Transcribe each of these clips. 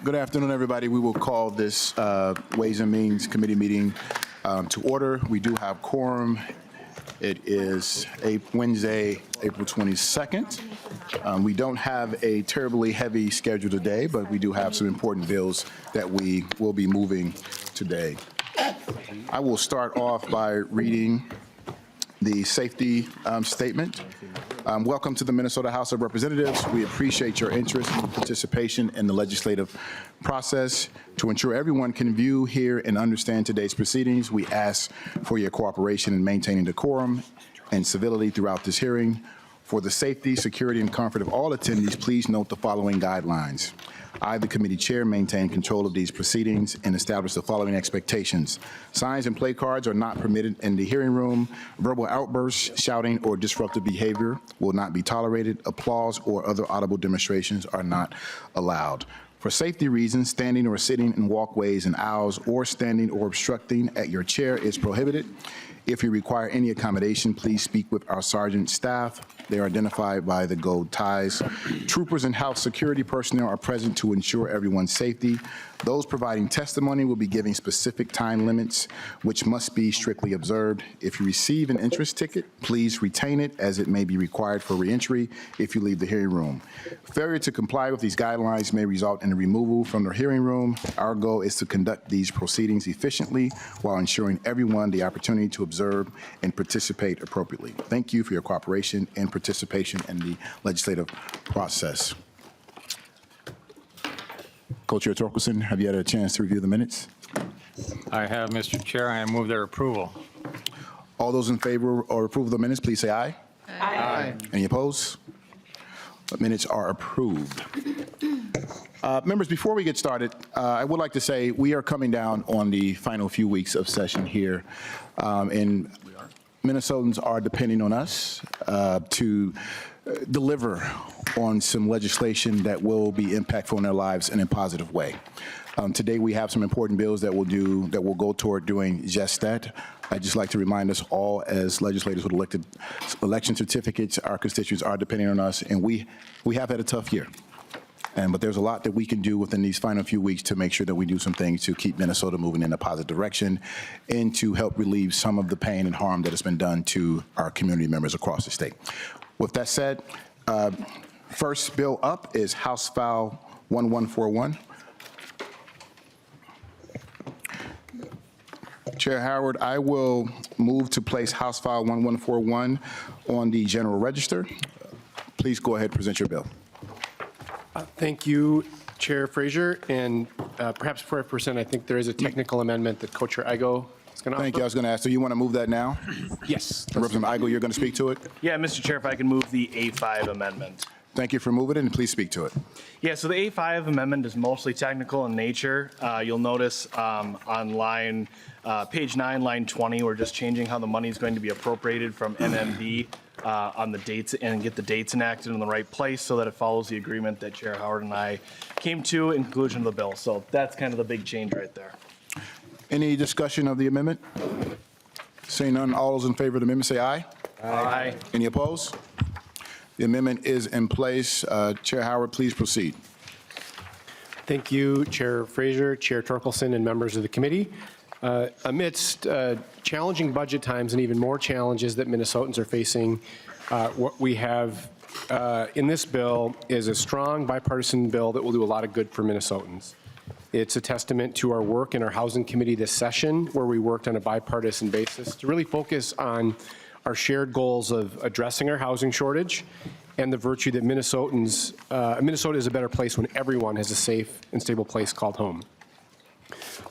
Good afternoon, everybody. We will call this Ways and Means Committee meeting to order. We do have quorum. It is Wednesday, April 22nd. We don't have a terribly heavy schedule today, but we do have some important bills that we will be moving today. I will start off by reading the safety statement. Welcome to the Minnesota House of Representatives. We appreciate your interest and participation in the legislative process. To ensure everyone can view, hear, and understand today's proceedings, we ask for your cooperation in maintaining decorum and civility throughout this hearing. For the safety, security, and comfort of all attendees, please note the following guidelines. I, the committee chair, maintain control of these proceedings and establish the following expectations. Signs and play cards are not permitted in the hearing room. Verbal outbursts, shouting, or disruptive behavior will not be tolerated. Applause or other audible demonstrations are not allowed. For safety reasons, standing or sitting in walkways and aisles or standing or obstructing at your chair is prohibited. If you require any accommodation, please speak with our sergeant staff. They are identified by the gold ties. Troopers and house security personnel are present to ensure everyone's safety. Those providing testimony will be giving specific time limits, which must be strictly observed. If you receive an interest ticket, please retain it, as it may be required for reentry if you leave the hearing room. Failure to comply with these guidelines may result in a removal from the hearing room. Our goal is to conduct these proceedings efficiently while ensuring everyone the opportunity to observe and participate appropriately. Thank you for your cooperation and participation in the legislative process. Co-Chair Torkelson, have you had a chance to review the minutes? I have, Mr. Chair. I move their approval. All those in favor or approve of the minutes, please say aye. Aye. Any opposed? The minutes are approved. Members, before we get started, I would like to say we are coming down on the final few weeks of session here, and Minnesotans are depending on us to deliver on some legislation that will be impactful in their lives in a positive way. Today we have some important bills that will go toward doing just that. I'd just like to remind us all, as legislators with elected election certificates, our constituents are depending on us, and we have had a tough year. But there's a lot that we can do within these final few weeks to make sure that we do some things to keep Minnesota moving in a positive direction and to help relieve some of the pain and harm that has been done to our community members across the state. With that said, first bill up is House File 1141. Chair Howard, I will move to place House File 1141 on the General Register. Please go ahead and present your bill. Thank you, Chair Frazier. And perhaps before I present, I think there is a technical amendment that Co-Chair Igo is going to offer. Thank you. I was going to ask, so you want to move that now? Yes. Representative Igo, you're going to speak to it? Yeah, Mr. Chair, if I can move the A5 amendment. Thank you for moving it, and please speak to it. Yeah, so the A5 amendment is mostly technical in nature. You'll notice on page 9, line 20, we're just changing how the money is going to be appropriated from NMB on the dates and get the dates enacted in the right place so that it follows the agreement that Chair Howard and I came to in conclusion of the bill. So that's kind of the big change right there. Any discussion of the amendment? Seeing none, all those in favor of the amendment say aye. Aye. Any opposed? The amendment is in place. Chair Howard, please proceed. Thank you, Chair Frazier, Chair Torkelson, and members of the committee. Amidst challenging budget times and even more challenges that Minnesotans are facing, what we have in this bill is a strong bipartisan bill that will do a lot of good for Minnesotans. It's a testament to our work in our Housing Committee this session, where we worked on a bipartisan basis to really focus on our shared goals of addressing our housing shortage and the virtue that Minnesota is a better place when everyone has a safe and stable place called home.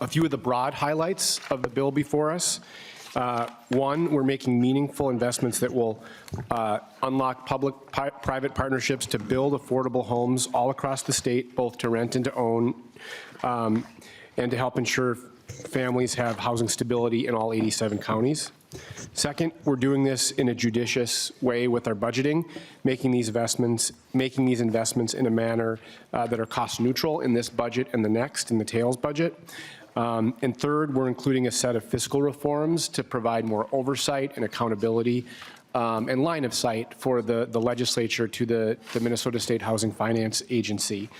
A few of the broad highlights of the bill before us. One, we're making meaningful investments that will unlock public-private partnerships to build affordable homes all across the state, both to rent and to own, and to help ensure families have housing stability in all 87 counties. Second, we're doing this in a judicious way with our budgeting, making these investments in a manner that are cost neutral in this budget and the next, in the tails budget. And third, we're including a set of fiscal reforms to provide more oversight and accountability and line of sight for the legislature to the Minnesota State Housing Finance Agency,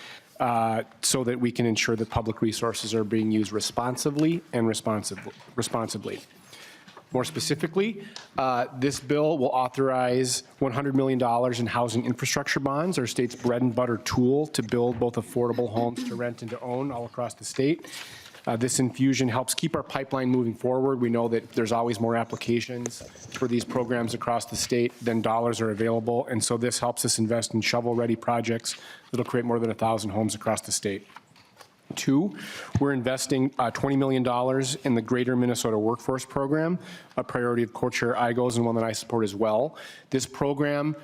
so that we can ensure that public resources are being used responsibly and responsibly. More specifically, this bill will authorize $100 million in housing infrastructure bonds, our state's bread and butter tool to build both affordable homes to rent and to own all across the state. This infusion helps keep our pipeline moving forward. We know that there's always more applications for these programs across the state than dollars are available, and so this helps us invest in shovel-ready projects that'll create more than 1,000 homes across the state. Two, we're investing $20 million in the Greater Minnesota Workforce Program, a priority of co-chair Igo's and one that I support as well. This program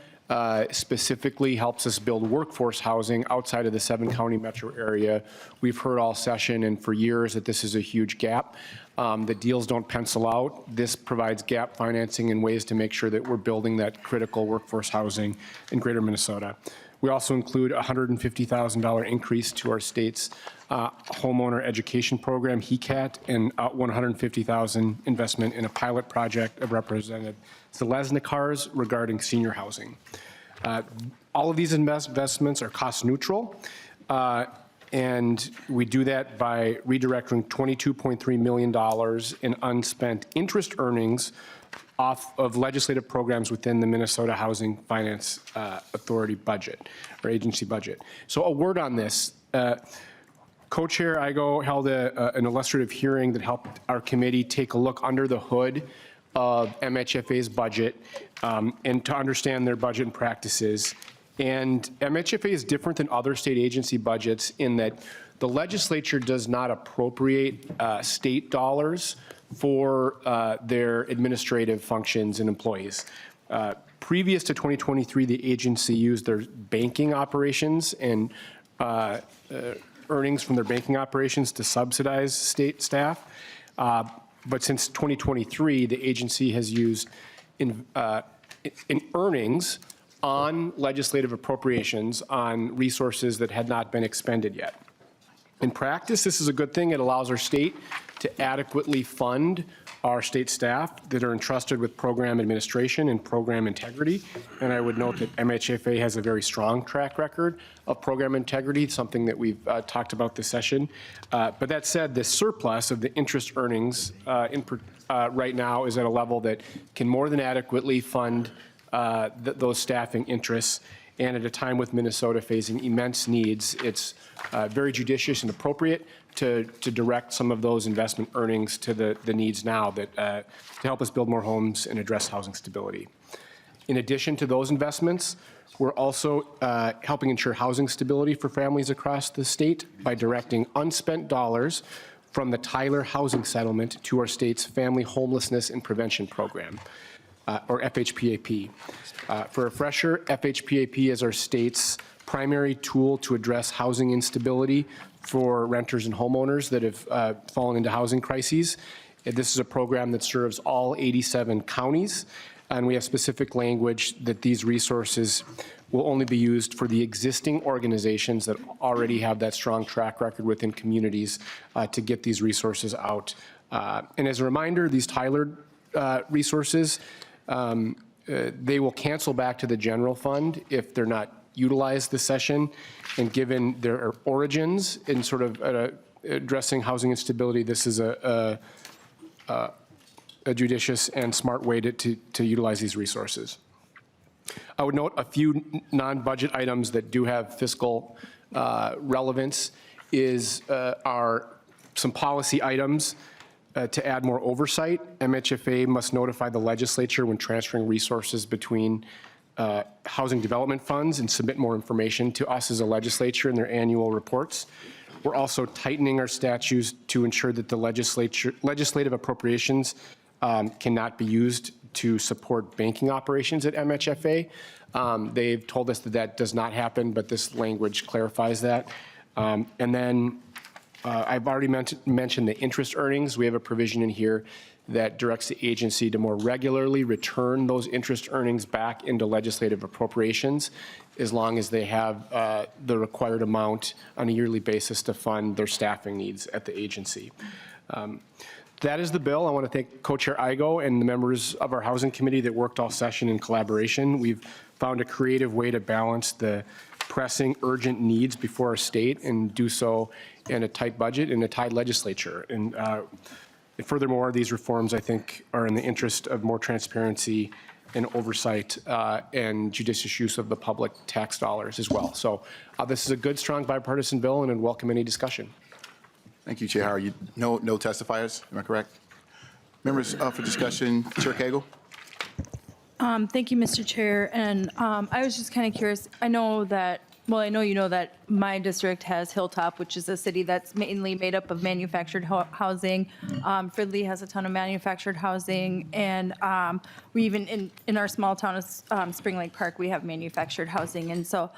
specifically helps us build workforce housing outside of the 7-county metro area. We've heard all session and for years that this is a huge gap. The deals don't pencil out. This provides gap financing and ways to make sure that we're building that critical workforce housing in Greater Minnesota. We also include a $150,000 increase to our state's homeowner education program, HECAT, and $150,000 investment in a pilot project of Representative Zeleznikar's regarding senior housing. All of these investments are cost neutral, and we do that by redirecting $22.3 million in unspent interest earnings off of legislative programs within the Minnesota Housing Finance Authority budget, or agency budget. So a word on this. Co-chair Igo held an illustrative hearing that helped our committee take a look under the hood of MHFA's budget and to understand their budget and practices. And MHFA is different than other state agency budgets in that the legislature does not appropriate state dollars for their administrative functions and employees. Previous to 2023, the agency used their banking operations and earnings from their banking operations to subsidize state staff. But since 2023, the agency has used in earnings on legislative appropriations on resources that had not been expended yet. In practice, this is a good thing. It allows our state to adequately fund our state staff that are entrusted with program administration and program integrity. And I would note that MHFA has a very strong track record of program integrity, something that we've talked about this session. But that said, the surplus of the interest earnings right now is at a level that can more than adequately fund those staffing interests. And at a time with Minnesota facing immense needs, it's very judicious and appropriate to direct some of those investment earnings to the needs now that to help us build more homes and address housing stability. In addition to those investments, we're also helping ensure housing stability for families across the state by directing unspent dollars from the Tyler Housing Settlement to our state's Family Homelessness and Prevention Program, or FHPAP. For a refresher, FHPAP is our state's primary tool to address housing instability for renters and homeowners that have fallen into housing crises. This is a program that serves all 87 counties, and we have specific language that these resources will only be used for the existing organizations that already have that strong track record within communities to get these resources out. And as a reminder, these Tyler resources, they will cancel back to the general fund if they're not utilized this session. And given their origins in sort of addressing housing instability, this is a judicious and smart way to utilize these resources. I would note a few non-budget items that do have fiscal relevance are some policy items. To add more oversight, MHFA must notify the legislature when transferring resources between housing development funds and submit more information to us as a legislature in their annual reports. We're also tightening our statutes to ensure that the legislative appropriations cannot be used to support banking operations at MHFA. They've told us that that does not happen, but this language clarifies that. And then I've already mentioned the interest earnings. We have a provision in here that directs the agency to more regularly return those interest earnings back into legislative appropriations as long as they have the required amount on a yearly basis to fund their staffing needs at the agency. That is the bill. I want to thank Co-Chair Igo and the members of our Housing Committee that worked all session in collaboration. We've found a creative way to balance the pressing, urgent needs before our state and do so in a tight budget and a tight legislature. And furthermore, these reforms, I think, are in the interest of more transparency and oversight and judicious use of the public tax dollars as well. So this is a good, strong bipartisan bill, and I'd welcome any discussion. Thank you, Chair Howard. No testifiers, am I correct? Members for discussion, Chair Cagle? Thank you, Mr. Chair. And I was just kind of curious. I know you know that my district has Hilltop, which is a city that's mainly made up of manufactured housing. Fridley has a ton of manufactured housing. And we even, in our small town of Spring Lake Park, we have manufactured housing. And so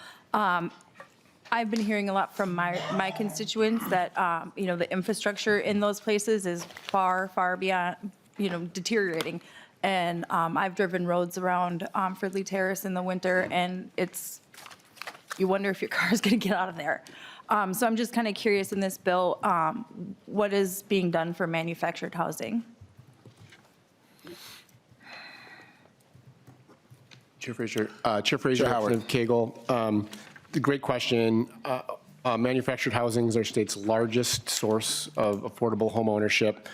I've been hearing a lot from my constituents that, the infrastructure in those places is far, far beyond, deteriorating. And I've driven roads around Fridley Terrace in the winter, and you wonder if your car is going to get out of there. So I'm just kind of curious in this bill, what is being done for manufactured housing? Chair Fraser, Howard. Cagle. Great question. Manufactured housing is our state's largest source of affordable home ownership.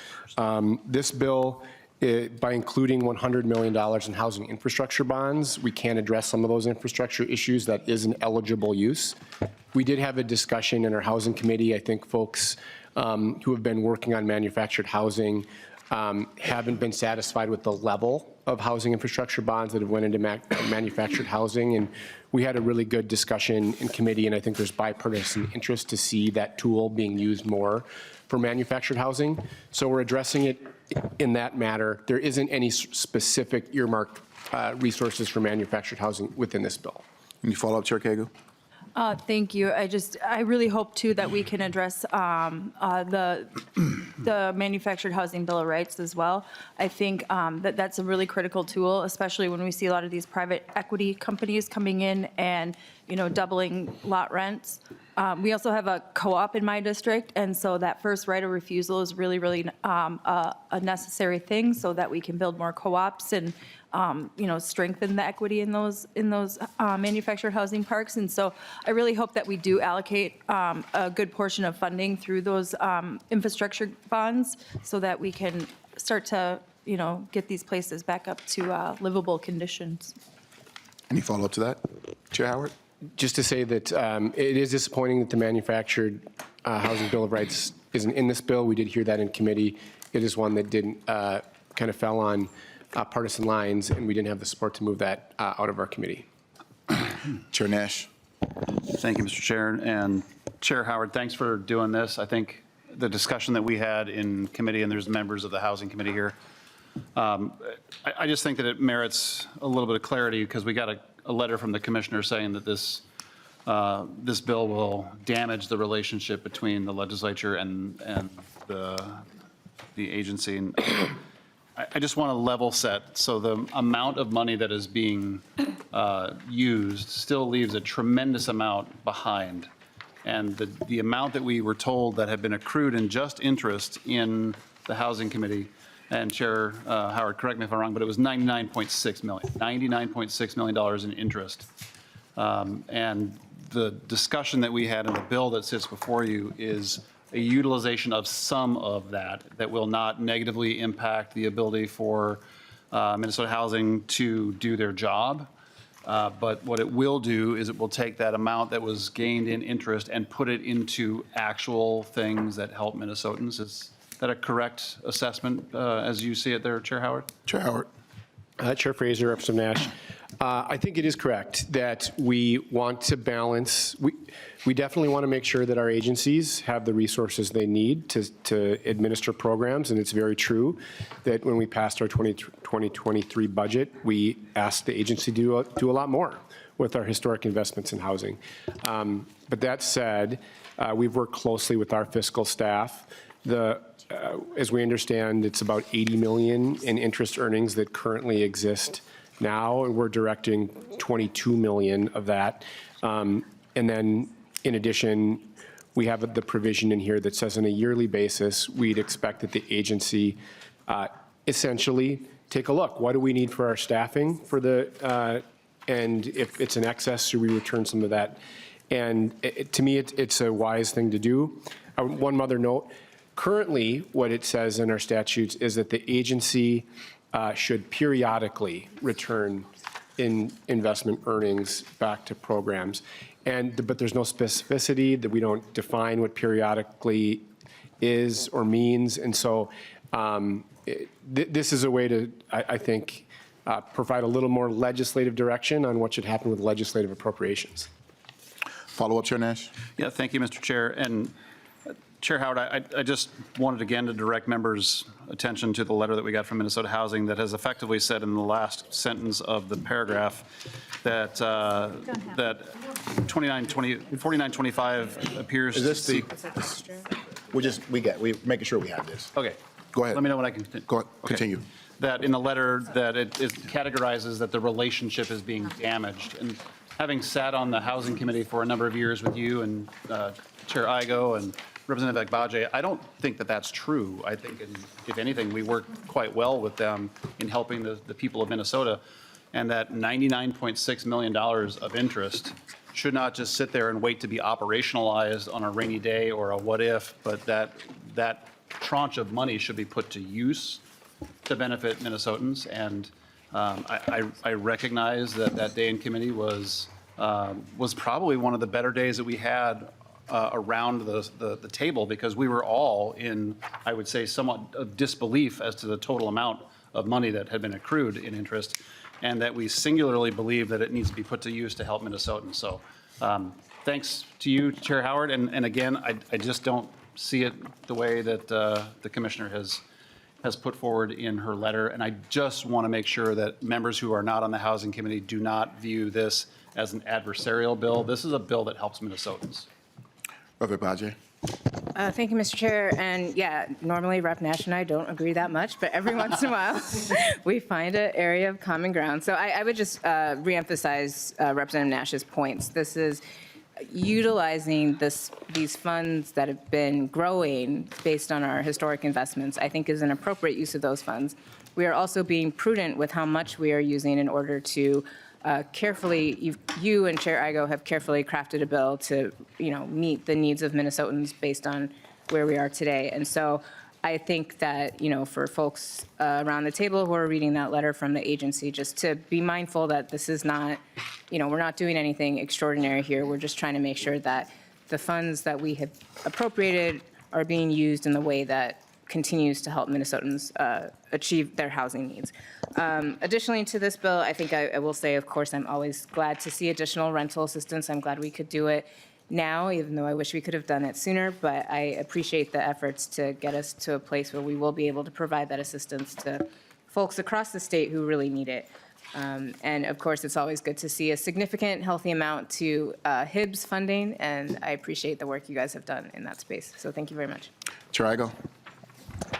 This bill, by including $100 million in housing infrastructure bonds, we can address some of those infrastructure issues. That is an eligible use. We did have a discussion in our housing committee. I think folks who have been working on manufactured housing haven't been satisfied with the level of housing infrastructure bonds that have went into manufactured housing. And we had a really good discussion in committee, and I think there's bipartisan interest to see that tool being used more for manufactured housing. So we're addressing it in that matter. There isn't any specific earmarked resources for manufactured housing within this bill. Any follow-up, Chair Cagle? Thank you. I really hope too that we can address the manufactured housing bill of rights as well. I think that's a really critical tool, especially when we see a lot of these private equity companies coming in and doubling lot rents. We also have a co-op in my district, and so that first right of refusal is really, really a necessary thing so that we can build more co-ops and strengthen the equity in those manufactured housing parks. And so I really hope that we do allocate a good portion of funding through those infrastructure bonds so that we can start to, get these places back up to livable conditions. Any follow-up to that, Chair Howard? Just to say that it is disappointing that the manufactured housing bill of rights isn't in this bill. We did hear that in committee. It is one that didn't kind of fell on partisan lines, and we didn't have the support to move that out of our committee. Chair Nash? Thank you, Mr. Chair. And Chair Howard, thanks for doing this. I think the discussion that we had in committee, and there's members of the Housing Committee here, I just think that it merits a little bit of clarity because we got a letter from the commissioner saying that this bill will damage the relationship between the legislature and the agency. And I just want to level set. So the amount of money that is being used still leaves a tremendous amount behind. And the amount that we were told that had been accrued in just interest in the Housing Committee, and Chair Howard, correct me if I'm wrong, but it was $99.6 million in interest. And the discussion that we had in the bill that sits before you is a utilization of some of that will not negatively impact the ability for Minnesota Housing to do their job. But what it will do is it will take that amount that was gained in interest and put it into actual things that help Minnesotans. Is that a correct assessment as you see it there, Chair Howard? Chair Howard? Chair Fraser, Representative Nash. I think it is correct that we want to balance. We definitely want to make sure that our agencies have the resources they need to administer programs, and it's very true that when we passed our 2023 budget, we asked the agency to do a lot more with our historic investments in housing. But that said, we've worked closely with our fiscal staff. As we understand, it's about $80 million in interest earnings that currently exist now, and we're directing $22 million of that. And then, in addition, we have the provision in here that says on a yearly basis, we'd expect that the agency essentially take a look. What do we need for our staffing for the, and if it's an excess, should we return some of that? And to me, it's a wise thing to do. One other note, currently what it says in our statutes is that the agency should periodically return in investment earnings back to programs. But there's no specificity, that we don't define what periodically is or means. And so this is a way to, I think, provide a little more legislative direction on what should happen with legislative appropriations. Follow up, Chair Nash? Yeah, thank you, Mr. Chair. And Chair Howard, I just wanted again to direct members' attention to the letter that we got from Minnesota Housing that has effectively said in the last sentence of the paragraph that that 4925 appears Is to this the, we're making sure we have this. Okay. Go ahead. Let me know when I can. Go ahead, Okay. continue. That in the letter that it categorizes that the relationship is being damaged. And having sat on the Housing Committee for a number of years with you and Chair Igo and Representative Agbaje, I don't think that that's true. I think, if anything, we work quite well with them in helping the people of Minnesota, and that $99.6 million of interest should not just sit there and wait to be operationalized on a rainy day or a what if, but that tranche of money should be put to use to benefit Minnesotans. And I recognize that day in committee was probably one of the better days that we had around the table, because we were all in, I would say, somewhat of disbelief as to the total amount of money that had been accrued in interest, and that we singularly believe that it needs to be put to use to help Minnesotans. So thanks to you, Chair Howard. And again, I just don't see it the way that the commissioner has put forward in her letter. And I just want to make sure that members who are not on the Housing Committee do not view this as an adversarial bill. This is a bill that helps Minnesotans. Representative Agbaje? Thank you, Mr. Chair. And yeah, normally Rep. Nash and I don't agree that much, but every once in a while we find an area of common ground. So I would just reemphasize Representative Nash's points. This is utilizing these funds that have been growing based on our historic investments, I think is an appropriate use of those funds. We are also being prudent with how much we are using in order to carefully, you and Chair Igo have carefully crafted a bill to, meet the needs of Minnesotans based on where we are today. And so I think that, for folks around the table who are reading that letter from the agency, just to be mindful that this is not, we're not doing anything extraordinary here. We're just trying to make sure that the funds that we have appropriated are being used in the way that continues to help Minnesotans achieve their housing needs. Additionally to this bill, I think I will say, of course, I'm always glad to see additional rental assistance. I'm glad we could do it now, even though I wish we could have done it sooner, but I appreciate the efforts to get us to a place where we will be able to provide that assistance to folks across the state who really need it. And of course, it's always good to see a significant, healthy amount to HIBS funding, and I appreciate the work you guys have done in that space. So thank you very much. Chair Igo?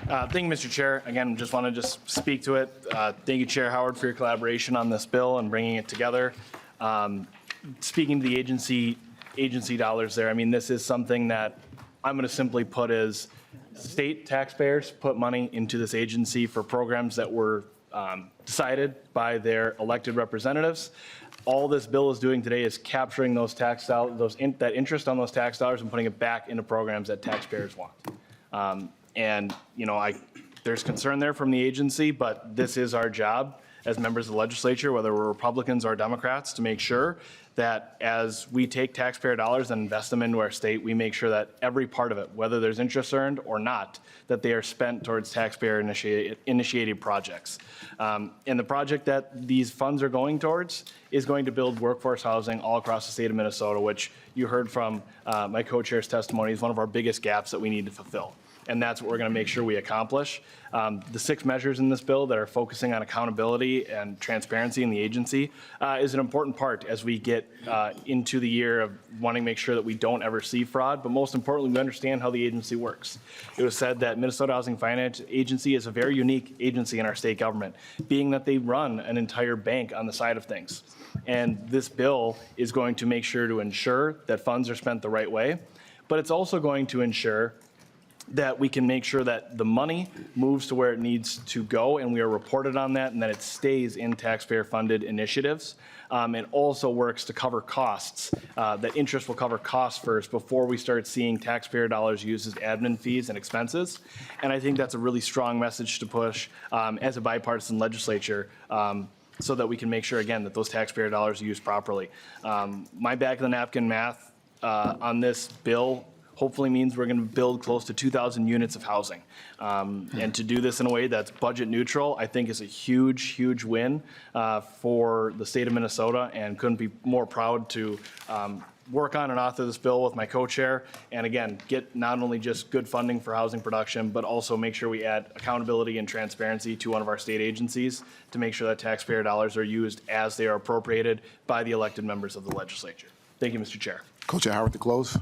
Thank you, Mr. Chair. Again, just want to speak to it. Thank you, Chair Howard, for your collaboration on this bill and bringing it together. Speaking to the agency dollars there, I mean, this is something that I'm going to simply put as state taxpayers put money into this agency for programs that were decided by their elected representatives. All this bill is doing today is capturing those tax dollars, that interest on those tax dollars and putting it back into programs that taxpayers want. And, there's concern there from the agency, but this is our job as members of the legislature, whether we're Republicans or Democrats, to make sure that as we take taxpayer dollars and invest them into our state, we make sure that every part of it, whether there's interest earned or not, that they are spent towards taxpayer initiated projects. And the project that these funds are going towards is going to build workforce housing all across the state of Minnesota, which you heard from my co-chair's testimony is one of our biggest gaps that we need to fulfill. And that's what we're going to make sure we accomplish. The 6 measures in this bill that are focusing on accountability and transparency in the agency is an important part as we get into the year of wanting to make sure that we don't ever see fraud, but most importantly, we understand how the agency works. It was said that Minnesota Housing Finance Agency is a very unique agency in our state government, being that they run an entire bank on the side of things. And this bill is going to make sure to ensure that funds are spent the right way. but it's also going to ensure that we can make sure that the money moves to where it needs to go, and we are reported on that, and that it stays in taxpayer-funded initiatives. It also works to cover costs, that interest will cover costs first before we start seeing taxpayer dollars used as admin fees and expenses. And I think that's a really strong message to push as a bipartisan legislature, so that we can make sure, again, that those taxpayer dollars are used properly. My back-of-the-napkin math on this bill hopefully means we're going to build close to 2,000 units of housing. And to do this in a way that's budget neutral, I think is a huge, huge win for the state of Minnesota, and couldn't be more proud to work on and author this bill with my co-chair. And again, get not only just good funding for housing production, but also make sure we add accountability and transparency to one of our state agencies to make sure that taxpayer dollars are used as they are appropriated by the elected members of the legislature. Thank you, Mr. Chair. Co-Chair Howard to close.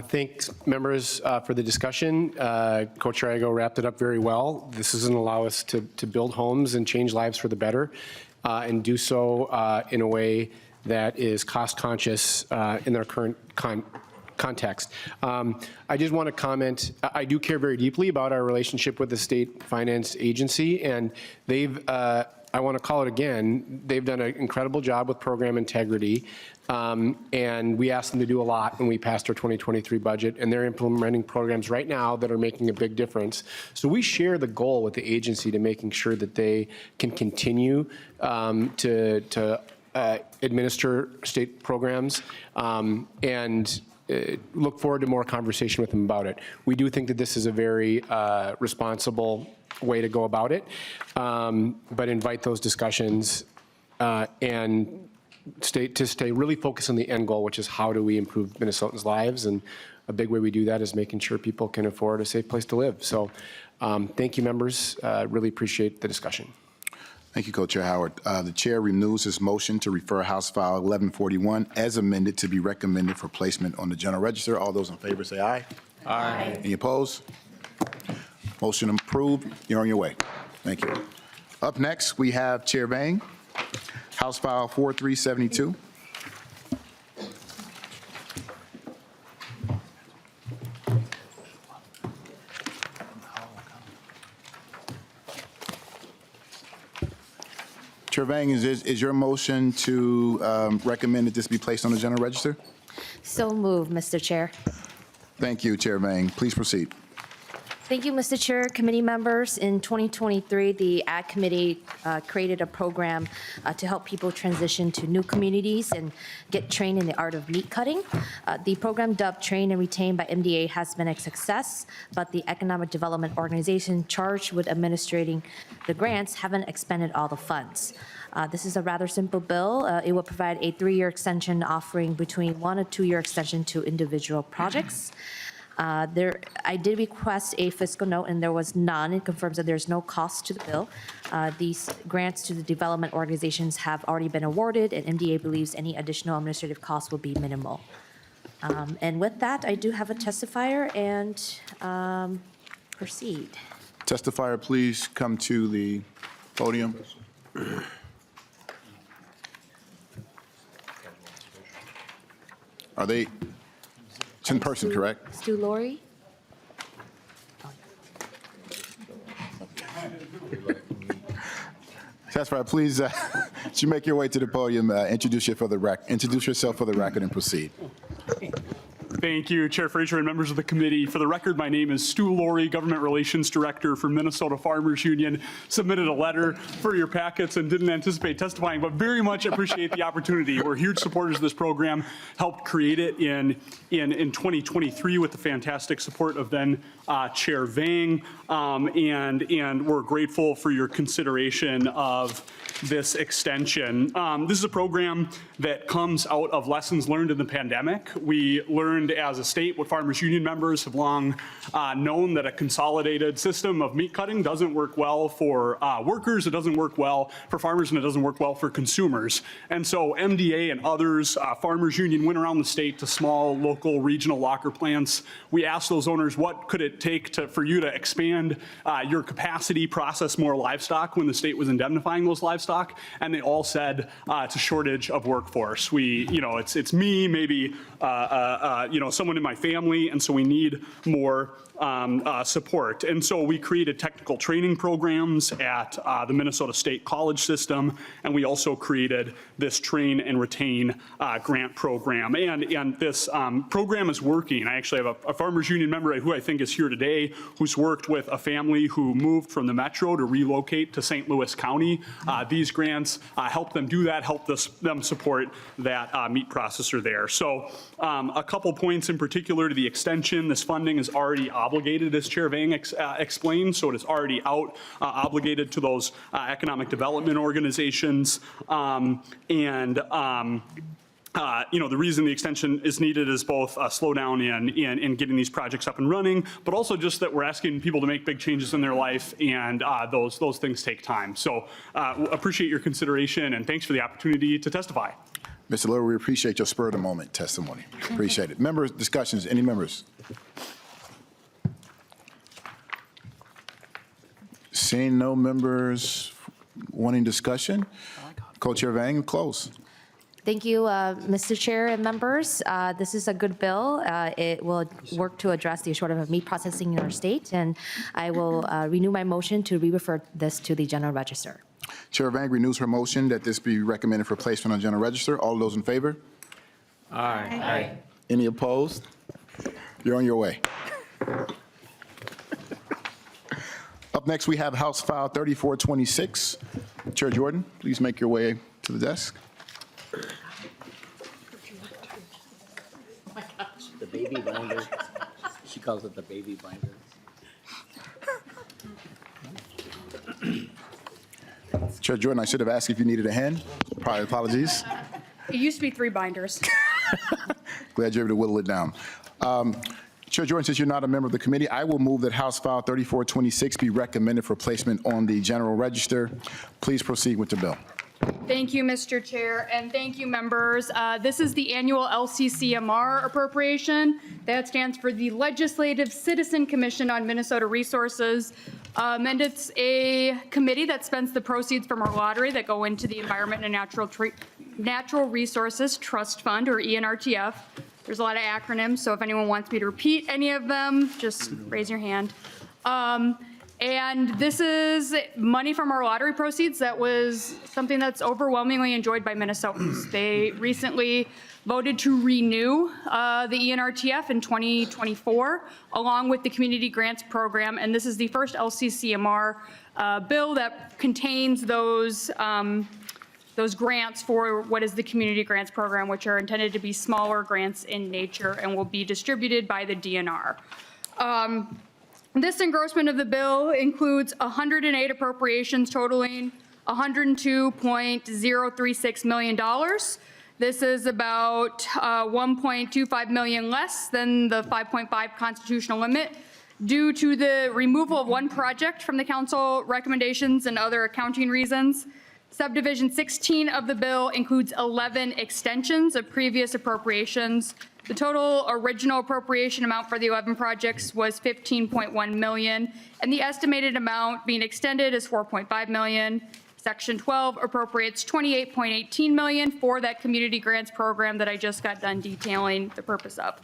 Thanks, members, for the discussion. Co-Chair Igo wrapped it up very well. This is going to allow us to build homes and change lives for the better, and do so in a way that is cost-conscious in their current context. I just want to comment, I do care very deeply about our relationship with the State Finance Agency, and they've, I want to call it again, they've done an incredible job with program integrity. And we asked them to do a lot when we passed our 2023 budget, and they're implementing programs right now that are making a big difference. So we share the goal with the agency to making sure that they can continue to administer state programs, and look forward to more conversation with them about it. We do think that this is a very responsible way to go about it, but invite those discussions and stay really focused on the end goal, which is how do we improve Minnesotans' lives, and a big way we do that is making sure people can afford a safe place to live. So thank you, members. Really appreciate the discussion. Thank you, Co-Chair Howard. The chair renews his motion to refer House File 1141 as amended to be recommended for placement on the General Register. All those in favor say aye. Aye. Any opposed? Motion approved. You're on your way. Thank you. Up next, we have Chair Vang. House File 4372. Chair Vang, is your motion to recommend that this be placed on the General Register? So moved, Mr. Chair. Thank you, Chair Vang. Please proceed. Thank you, Mr. Chair, committee members. In 2023, the Ag Committee created a program to help people transition to new communities and get trained in the art of meat cutting. The program, dubbed Train and Retain by MDA, has been a success, but the Economic Development Organization charged with administrating the grants haven't expended all the funds. This is a rather simple bill. It will provide a 3-year extension, offering between 1 and 2-year extension to individual projects. I did request a fiscal note, and there was none. It confirms that there's no cost to the bill. These grants to the development organizations have already been awarded, and MDA believes any additional administrative costs will be minimal. And with that, I do have a testifier, and proceed. Testifier, please come to the podium. Are they, it's in person, correct? Stu Laurie? Testifier, please, as you make your way to the podium, introduce yourself for the record and proceed. Thank you, Chair Frazier and members of the committee. For the record, my name is Stu Laurie, Government Relations Director for Minnesota Farmers Union. Submitted a letter for your packets and didn't anticipate testifying, but very much appreciate the opportunity. We're huge supporters of this program, helped create it in 2023 with the fantastic support of then Chair Vang, and we're grateful for your consideration of this extension. This is a program that comes out of lessons learned in the pandemic. We learned as a state what Farmers Union members have long known, that a consolidated system of meat cutting doesn't work well for workers, it doesn't work well for farmers, and it doesn't work well for consumers. And so MDA and others, Farmers Union went around the state to small, local, regional locker plants. We asked those owners, what could it take for you to expand your capacity, process more livestock when the state was indemnifying those livestock? stock, and they all said it's a shortage of workforce. It's me, maybe someone in my family, and so we need more support. And so we created technical training programs at the Minnesota State College system, and we also created this train and retain grant program. And this program is working. I actually have a Farmers Union member who I think is here today who's worked with a family who moved from the metro to relocate to St. Louis County. These grants help them do that, help them support that meat processor there. So a couple points in particular to the extension. This funding is already obligated, as Chair Vang explained, so it is already out, obligated to those economic development organizations. The reason the extension is needed is both a slowdown in getting these projects up and running, but also just that we're asking people to make big changes in their life, and those things take time. So appreciate your consideration, and thanks for the opportunity to testify. Mr. Little, we appreciate your spur of the moment testimony. Appreciate it. Members, discussions, any members? Seeing no members wanting discussion, Co-Chair Vang, close. Thank you, Mr. Chair and members. This is a good bill. It will work to address the shortage of meat processing in our state, and I will renew my motion to re-refer this to the General Register. Chair Vang renews her motion that this be recommended for placement on general register. All those in favor? Aye. Any opposed? You're on your way. Up next, we have House File 3426. Chair Jordan, please make your way to the desk. The baby binder. She calls it the baby binder. Chair Jordan, I should have asked if you needed a hand. Prior apologies. It used to be 3 binders. Glad you're able to whittle it down. Chair Jordan, since you're not a member of the committee, I will move that House File 3426 be recommended for placement on the general register. Please proceed with the bill. Thank you, Mr. Chair, and thank you, members. This is the annual LCCMR appropriation. That stands for the Legislative Citizen Commission on Minnesota Resources. And it's a committee that spends the proceeds from our lottery that go into the Environment and Natural Resources Trust Fund, or ENRTF. There's a lot of acronyms, so if anyone wants me to repeat any of them, just raise your hand. And this is money from our lottery proceeds that was something that's overwhelmingly enjoyed by Minnesotans. They recently voted to renew the ENRTF in 2024, along with the Community Grants Program, and this is the first LCCMR bill that contains those grants for what is the Community Grants Program, which are intended to be smaller grants in nature and will be distributed by the DNR. This engrossment of the bill includes 108 appropriations totaling $102.036 million. This is about 1.25 million less than the 5.5 constitutional limit due to the removal of one project from the council recommendations and other accounting reasons. Subdivision 16 of the bill includes 11 extensions of previous appropriations. The total original appropriation amount for the 11 projects was $15.1 million, and the estimated amount being extended is $4.5 million. Section 12 appropriates $28.18 million for that community grants program that I just got done detailing the purpose of.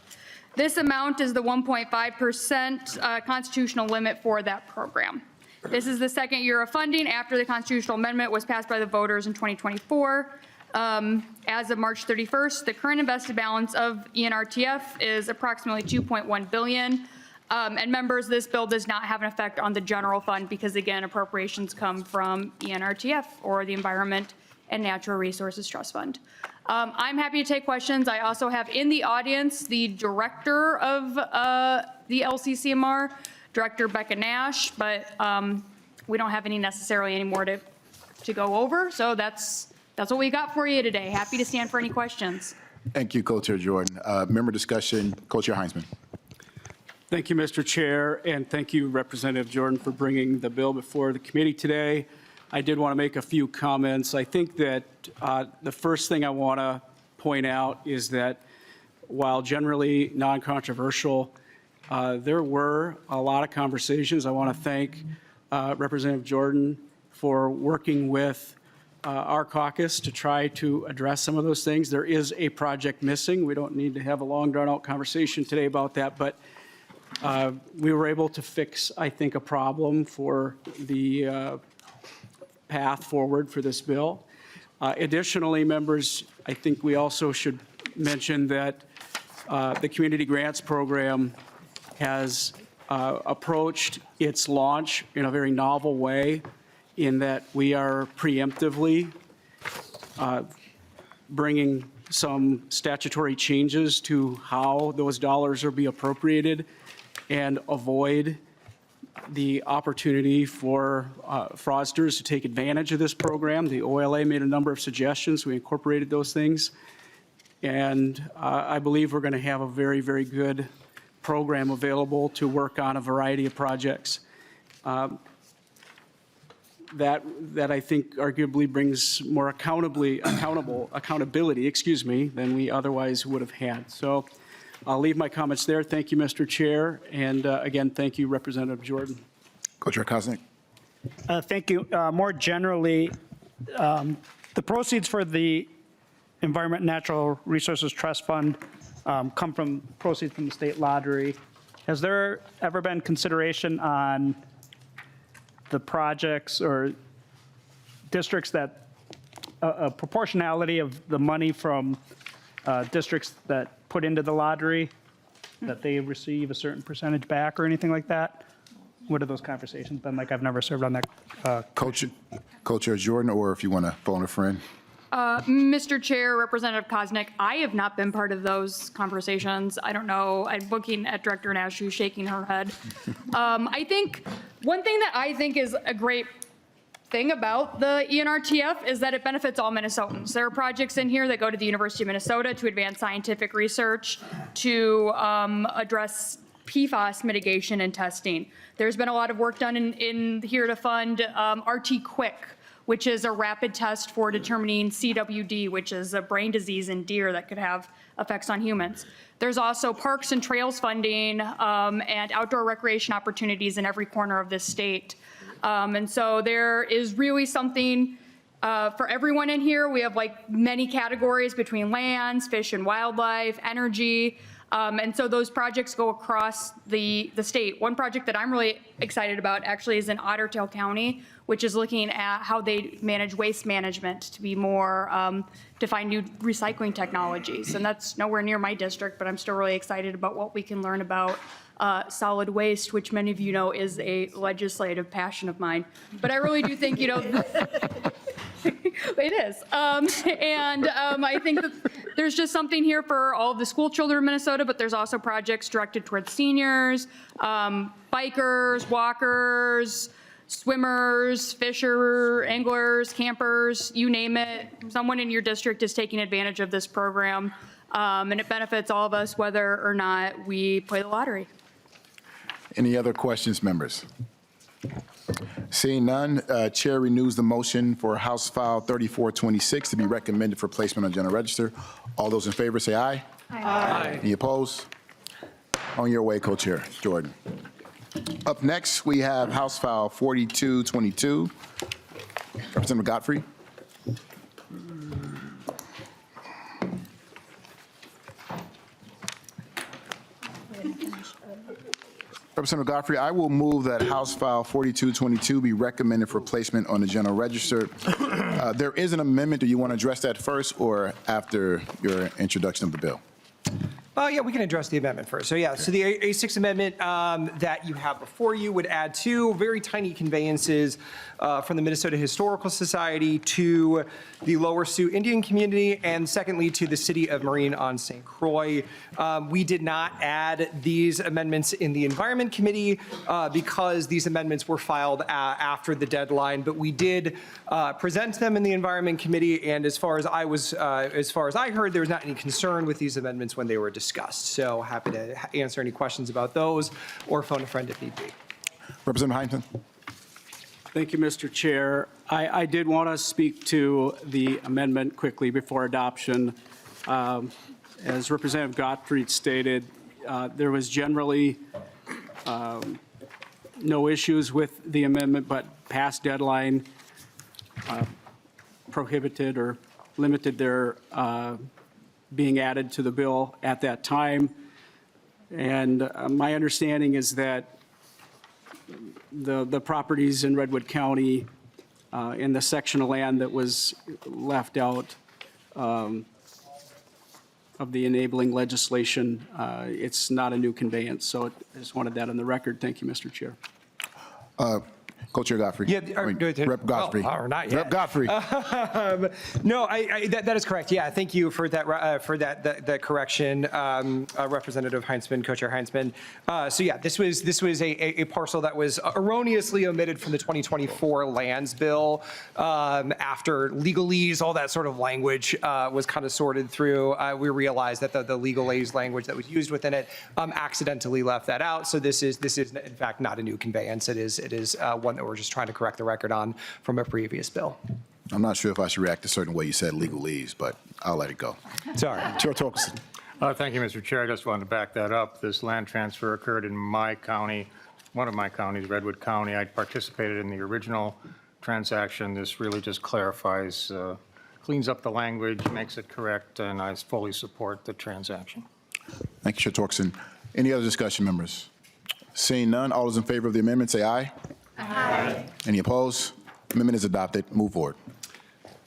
This amount is the 1.5% constitutional limit for that program. This is the second year of funding after the constitutional amendment was passed by the voters in 2024. As of March 31st, the current invested balance of ENRTF is approximately $2.1 billion. And members, this bill does not have an effect on the general fund because, again, appropriations come from ENRTF, or the Environment and Natural Resources Trust Fund. I'm happy to take questions. I also have in the audience the director of the LCCMR, Director Becca Nash, but we don't have any necessarily any more to go over. So that's what we got for you today. Happy to stand for any questions. Thank you, Co-Chair Jordan. Member discussion, Co-Chair Heinzman. Thank you, Mr. Chair, and thank you, Representative Jordan, for bringing the bill before the committee today. I did want to make a few comments. I think that the first thing I want to point out is that while generally non-controversial, there were a lot of conversations. I want to thank Representative Jordan for working with our caucus to try to address some of those things. There is a project missing. We don't need to have a long, drawn-out conversation today about that, but we were able to fix, I think, a problem for the path forward for this bill. Additionally, members, I think we also should mention that the Community Grants Program has approached its launch in a very novel way, in that we are preemptively bringing some statutory changes to how those dollars are be appropriated and avoid the opportunity for fraudsters to take advantage of this program. The OLA made a number of suggestions. We incorporated those things. And I believe we're going to have a very, very good program available to work on a variety of projects. That I think arguably brings more accountability, than we otherwise would have had. So I'll leave my comments there. Thank you, Mr. Chair. And again, thank you, Representative Jordan. Co-Chair Koznick. Thank you. More generally, the proceeds for the Environment and Natural Resources Trust Fund come from proceeds from the state lottery. Has there ever been consideration on the projects or districts that a proportionality of the money from districts that put into the lottery, that they receive a certain percentage back or anything like that? What have those conversations been like? I've never served on that. Co-Chair Jordan, or if you want to phone a friend. Mr. Chair, Representative Koznick, I have not been part of those conversations. I don't know. I'm looking at Director Nash, who's shaking her head. I think one thing that I think is a great thing about the ENRTF is that it benefits all Minnesotans. There are projects in here that go to the University of Minnesota to advance scientific research, to address PFAS mitigation and testing. There's been a lot of work done in here to fund RT Quick, which is a rapid test for determining CWD, which is a brain disease in deer that could have effects on humans. There's also parks and trails funding and outdoor recreation opportunities in every corner of this state. And so there is really something for everyone in here. We have like many categories between lands, fish and wildlife, energy. And so those projects go across the state. One project that I'm really excited about actually is in Otter Tail County, which is looking at how they manage waste management to be more, to find new recycling technologies. And that's nowhere near my district, but I'm still really excited about what we can learn about solid waste, which many of you know is a legislative passion of mine. But I really do think, it is. I think that there's just something here for all of the school children of Minnesota, but there's also projects directed towards seniors, bikers, walkers, swimmers, fisher, anglers, campers, you name it. Someone in your district is taking advantage of this program, and it benefits all of us whether or not we play the lottery. Any other questions, members? Seeing none, Chair renews the motion for House File 3426 to be recommended for placement on General Register. All those in favor say aye. Aye. Any opposed? On your way, Co-Chair Jordan. Up next, we have House File 4222. Representative Gottfried. Representative Gottfried, I will move that House File 4222 be recommended for placement on the General Register. There is an amendment. Do you want to address that first or after your introduction of the bill? Yeah, we can address the amendment first. So yeah, so the A6 amendment that you have before you would add two very tiny conveyances from the Minnesota Historical Society to the Lower Sioux Indian community, and secondly to the city of Marine on St. Croix. We did not add these amendments in the Environment Committee because these amendments were filed after the deadline, but we did present them in the Environment Committee, and as far as I heard, there was not any concern with these amendments when they were discussed. So happy to answer any questions about those or phone a friend if need be. Representative Heinzen. Thank you, Mr. Chair. I did want to speak to the amendment quickly before adoption. As Representative Gottfried stated, there was generally no issues with the amendment, but past deadline prohibited or limited their being added to the bill at that time. And my understanding is that the properties in Redwood County in the section of land that was left out of the enabling legislation, it's not a new conveyance. So I just wanted that on the record. Thank you, Mr. Chair. Co-Chair Gottfried. Yeah, I mean, Rep. Gottfried. Or not yet. Rep. Gottfried. No, that is correct. Yeah, thank you for that correction, Representative Heinzman, Co-Chair Heinzman. So yeah, this was a parcel that was erroneously omitted from the 2024 lands bill after legalese, all that sort of language was kind of sorted through. We realized that the legalese language that was used within it accidentally left that out. So this is in fact not a new conveyance. It is one that we're just trying to correct the record on from a previous bill. I'm not sure if I should react a certain way you said legalese, but I'll let it go. Sorry. Chair Torkelson. Thank you, Mr. Chair. I just wanted to back that up. This land transfer occurred in my county, one of my counties, Redwood County. I participated in the original transaction. This really just clarifies, cleans up the language, makes it correct, and I fully support the transaction. Thank you, Chair Torkelson. Any other discussion, members? Seeing none, all those in favor of the amendment say aye. Aye. Any opposed? Amendment is adopted. Move forward.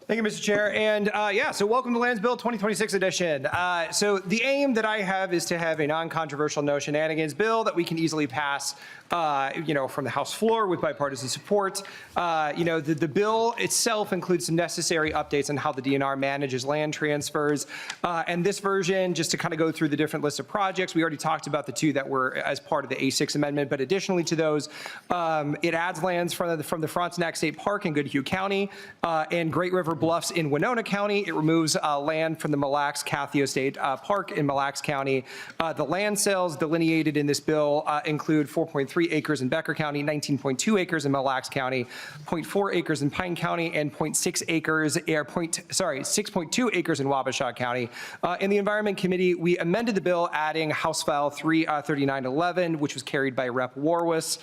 Thank you, Mr. Chair. And yeah, so welcome to Lands Bill 2026 edition. So the aim that I have is to have a non-controversial no shenanigans bill that we can easily pass from the House floor with bipartisan support. The bill itself includes some necessary updates on how the DNR manages land transfers. And this version, just to kind of go through the different list of projects, we already talked about the two that were as part of the A6 amendment, but additionally to those, it adds lands from the Frontenac State Park in Goodhue County and Great River Bluffs in Winona County. It removes land from the Mille Lacs-Cathio State Park in Mille Lacs County. The land sales delineated in this bill include 4.3 acres in Becker County, 19.2 acres in Mille Lacs County, 0.4 acres in Pine County, and 6.2 acres in Wabasha County. In the Environment Committee, we amended the bill, adding House File 33911, which was carried by Rep. Warwis,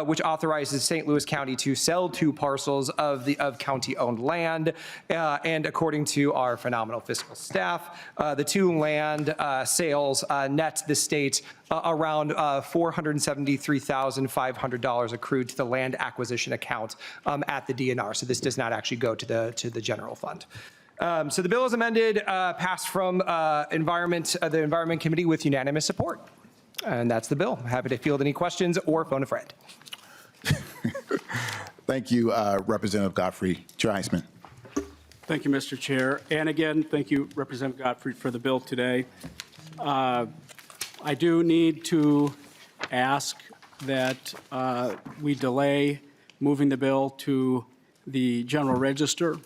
which authorizes St. Louis County to sell 2 parcels of county-owned land. And according to our phenomenal fiscal staff, the 2 land sales net the state around $473,500 accrued to the land acquisition account at the DNR. So this does not actually go to the general fund. So the bill is amended, passed from the Environment Committee with unanimous support. And that's the bill. Happy to field any questions or phone a friend. Thank you, Representative Gottfried. Chair Heinzman. Thank you, Mr. Chair. And again, thank you, Representative Gottfried, for the bill today. I do need to ask that we delay moving the bill to the general register.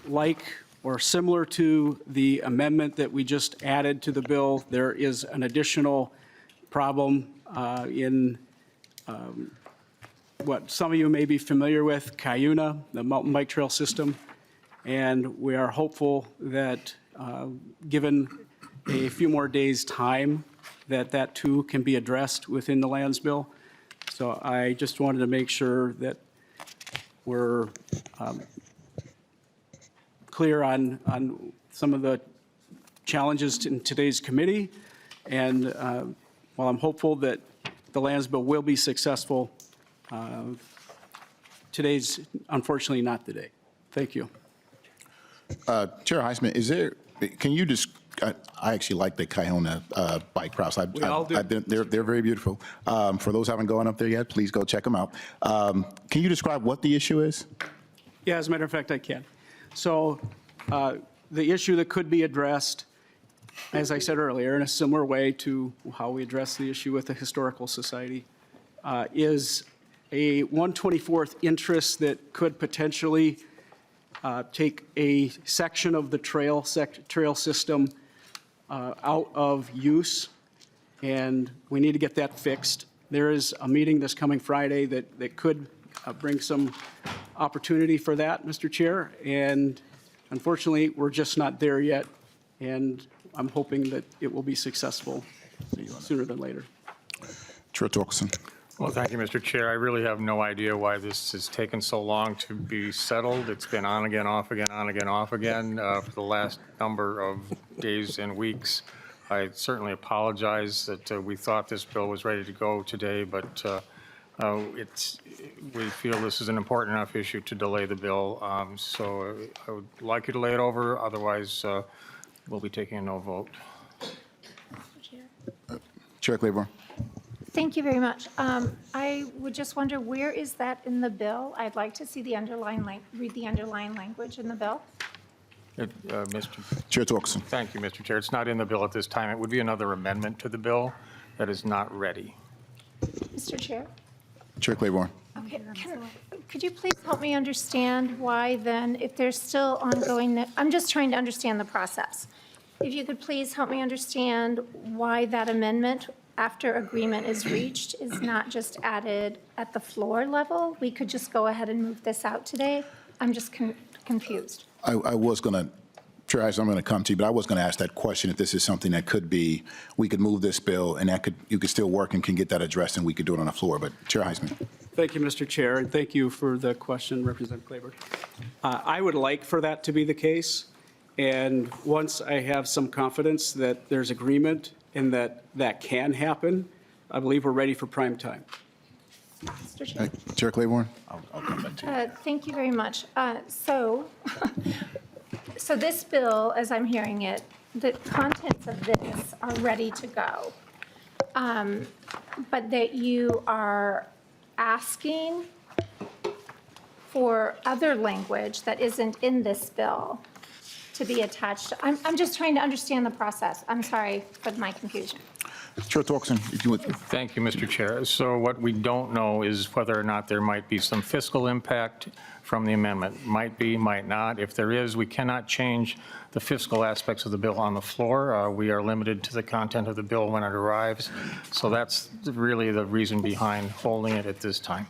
Like or similar to the amendment that we just added to the bill, there is an additional problem in what some of you may be familiar with, Cuyuna, the mountain bike trail system. And we are hopeful that given a few more days' time, that too can be addressed within the lands bill. So I just wanted to make sure that we're clear on some of the challenges in today's committee. And while I'm hopeful that the lands bill will be successful, today's unfortunately not the day. Thank you. Chair Heinzman, can you just, I actually like the Cuyuna bike routes. We all do. They're very beautiful. For those who haven't gone up there yet, please go check them out. Can you describe what the issue is? Yeah, as a matter of fact, I can. So the issue that could be addressed, as I said earlier, in a similar way to how we address the issue with the Historical Society, is a 1/24th interest that could potentially take a section of the trail system out of use, and we need to get that fixed. There is a meeting this coming Friday that could bring some opportunity for that, Mr. Chair, and unfortunately, we're just not there yet, and I'm hoping that it will be successful sooner than later. Chair Torkelson. Well, thank you, Mr. Chair. I really have no idea why this has taken so long to be settled. It's been on again, off again, on again, off again for the last number of days and weeks. I certainly apologize that we thought this bill was ready to go today, but we feel this is an important enough issue to delay the bill. So I would like you to lay it over. Otherwise, we'll be taking a no vote. Chair Klevorn. Thank you very much. I would just wonder, where is that in the bill? I'd like to see the read the underlying language in the bill. Chair Torkelson. Thank you, Mr. Chair. It's not in the bill at this time. It would be another amendment to the bill that is not ready. Mr. Chair? Chair Klevorn. Okay, could you please help me understand why then, if there's still ongoing, I'm just trying to understand the process. If you could please help me understand why that amendment, after agreement is reached, is not just added at the floor level? We could just go ahead and move this out today? I'm just confused. I was going to, Chair Heisman, I'm going to come to you, but I was going to ask that question if this is something that could be, we could move this bill and you could still work and can get that addressed and we could do it on the floor. But Chair Heisman. Thank you, Mr. Chair, and thank you for the question, Representative Klevorn. I would like for that to be the case, and once I have some confidence that there's agreement and that can happen, I believe we're ready for prime time. Mr. Chair? Chair Klevorn. I'll come back to you. Thank you very much. So this bill, as I'm hearing it, the contents of this are ready to go, but that you are asking for other language that isn't in this bill to be attached. I'm just trying to understand the process. I'm sorry for my confusion. Chair Torkelson, if you would. Thank you, Mr. Chair. So what we don't know is whether or not there might be some fiscal impact from the amendment. Might be, might not. If there is, we cannot change the fiscal aspects of the bill on the floor. We are limited to the content of the bill when it arrives. So that's really the reason behind holding it at this time.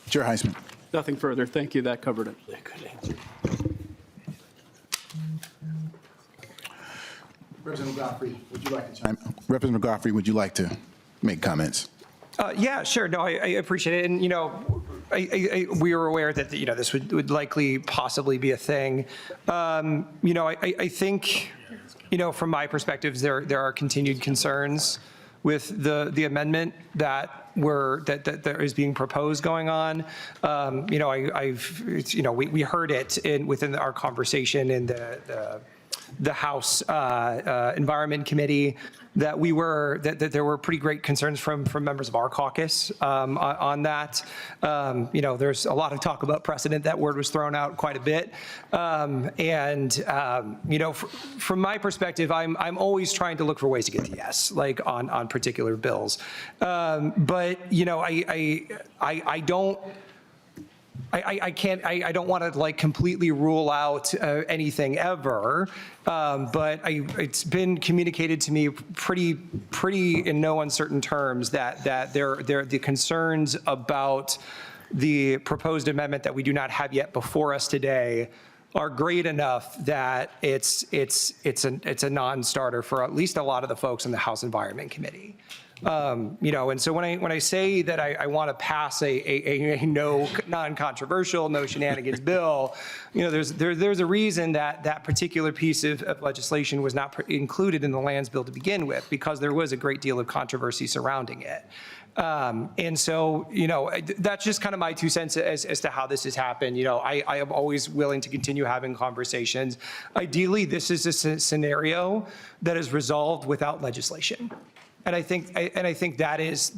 Chair Heisman. Nothing further. Thank you. That covered it. Representative Gottfried, would you like to chime in? Representative Gottfried, would you like to make comments? Yeah, sure. No, I appreciate it. And, we were aware that, this would likely possibly be a thing. I think, from my perspective, there are continued concerns with the amendment that is being proposed going on. We heard it within our conversation in the House Environment Committee that there were pretty great concerns from members of our caucus on that. There's a lot of talk about precedent. That word was thrown out quite a bit. From my perspective, I'm always trying to look for ways to get to yes, like on particular bills. But I don't. I don't want to completely rule out anything ever, but it's been communicated to me pretty in no uncertain terms that the concerns about the proposed amendment that we do not have yet before us today are great enough that it's a non-starter for at least a lot of the folks in the House Environment Committee. And so when I say that I want to pass a no non-controversial, no shenanigans bill, there's a reason that particular piece of legislation was not included in the lands bill to begin with, because there was a great deal of controversy surrounding it. And so, that's just kind of my 2 cents as to how this has happened. I am always willing to continue having conversations. Ideally, this is a scenario that is resolved without legislation. And I think that is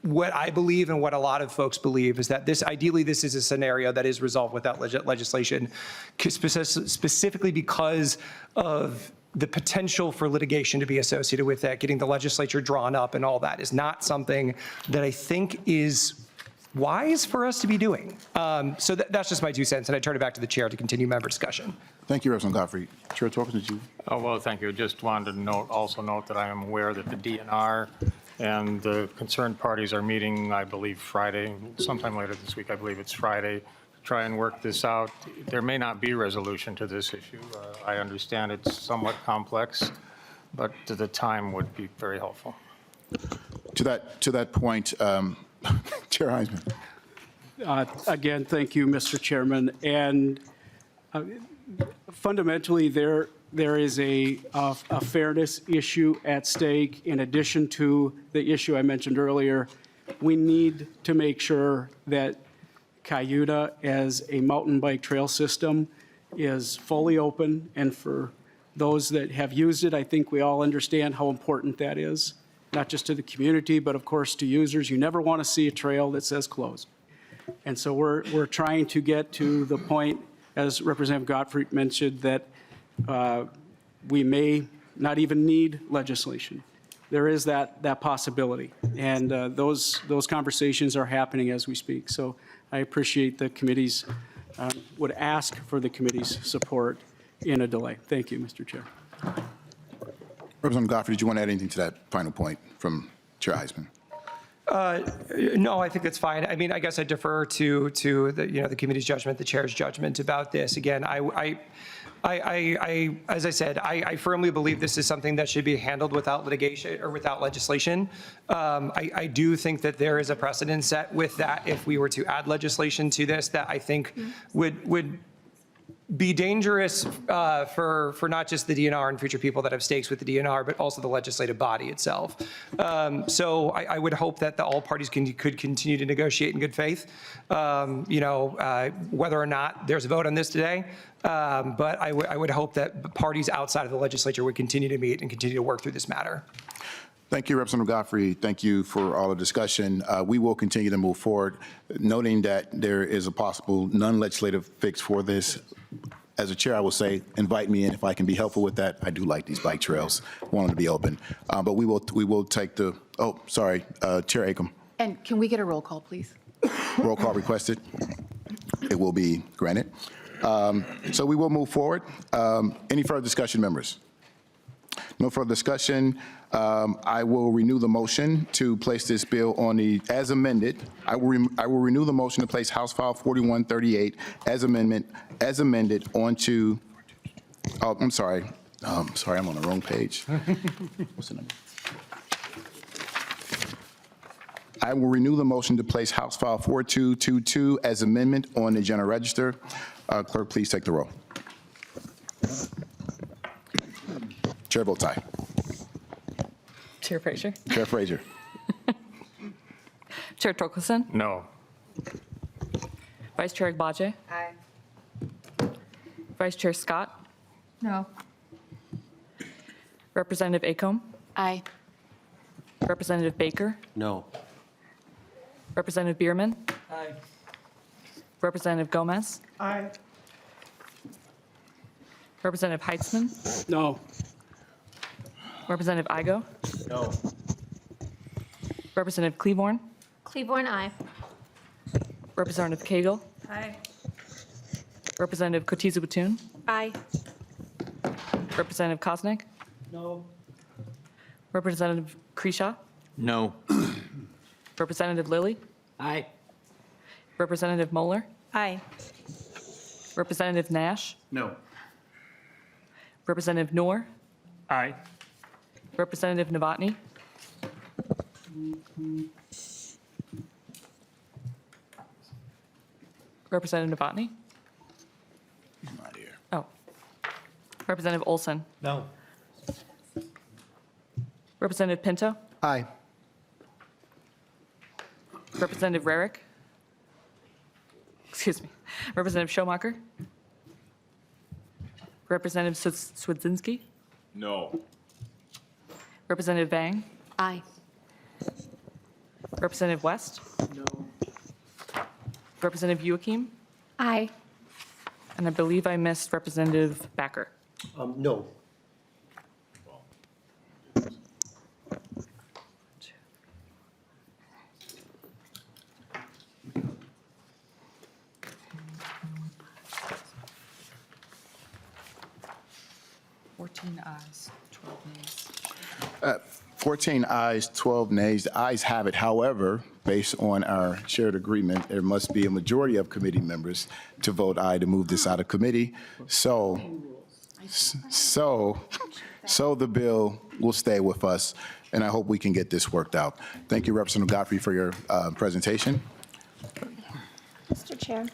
what I believe and what a lot of folks believe is that ideally this is a scenario that is resolved without legislation, specifically because of the potential for litigation to be associated with that. Getting the legislature drawn up and all that is not something that I think is wise for us to be doing. So that's just my 2 cents, and I turn it back to the chair to continue member discussion. Thank you, Representative Gottfried. Chair Torkelson, did you? Oh, well, thank you. Just wanted to also note that I am aware that the DNR and the concerned parties are meeting, I believe, Friday, sometime later this week. I believe it's Friday, to try and work this out. There may not be resolution to this issue. I understand it's somewhat complex, but the time would be very helpful. To that point, Chair Heisman. Again, thank you, Mr. Chairman. And fundamentally, there is a fairness issue at stake. In addition to the issue I mentioned earlier, we need to make sure that Cayuta as a mountain bike trail system is fully open. And for those that have used it, I think we all understand how important that is, not just to the community, but of course to users. You never want to see a trail that says closed. And so we're trying to get to the point, as Representative Gottfried mentioned, that we may not even need legislation. There is that possibility. And those conversations are happening as we speak. So I appreciate the committee's, would ask for the committee's support in a delay. Thank you, Mr. Chair. Representative Gottfried, did you want to add anything to that final point from Chair Heisman? No, I think that's fine. I mean, I guess I defer to the, the committee's judgment, the chair's judgment about this. Again, as I said, I firmly believe this is something that should be handled without litigation or without legislation. I do think that there is a precedent set with that if we were to add legislation to this that I think would be dangerous for not just the DNR and future people that have stakes with the DNR, but also the legislative body itself. So I would hope that all parties could continue to negotiate in good faith, whether or not there's a vote on this today. But I would hope that parties outside of the legislature would continue to meet and continue to work through this matter. Thank you, Representative Gottfried. Thank you for all the discussion. We will continue to move forward, noting that there is a possible non-legislative fix for this. As a chair, I will say, invite me in if I can be helpful with that. I do like these bike trails, want them to be open. But we will take the, Chair Acom. And can we get a roll call, please? Roll call requested. It will be granted. So we will move forward. Any further discussion, members? No further discussion. I will renew the motion to place this bill on the, as amended. I will renew the motion to place House File 4138 as amended onto, I'm sorry, I'm on the wrong page. What's the number? I will renew the motion to place House File 4222 as amendment on the General Register. Clerk, please take the roll. Chair votes aye. Chair Frazier? Chair Frazier. Chair Torkelson? No. Vice Chair Agbaje? Aye. Vice Chair Scott? No. Representative Acom? Aye. Representative Baker? No. Representative Bierman? Aye. Representative Gomez? Aye. Representative Heitzman? No. Representative Igo? No. Representative Klevorn? Klevorn, aye. Representative Cagle? Aye. Representative Cotiza Batun? Aye. Representative Kosnick? No. Representative Kreshaw? No. Representative Lilly? Aye. Representative Moeller? Aye. Representative Nash? No. Representative Noor? Aye. Representative Novotny? Representative Novotny? Not here. Oh. Representative Olson? No. Representative Pinto? Aye. Representative Rarick? Excuse me. Representative Schomacher? Representative Swedzinski? No. Representative Vang? Aye. Representative West? No. Representative Joachim? Aye. And I believe I missed Representative Backer. No. Ayes, 12 nays. 14 ayes, 12 nays. The ayes have it. However, based on our shared agreement, there must be a majority of committee members to vote aye to move this out of committee. So So the bill will stay with us, and I hope we can get this worked out. Thank you, Representative Gottfried, for your presentation. Mr. Chair,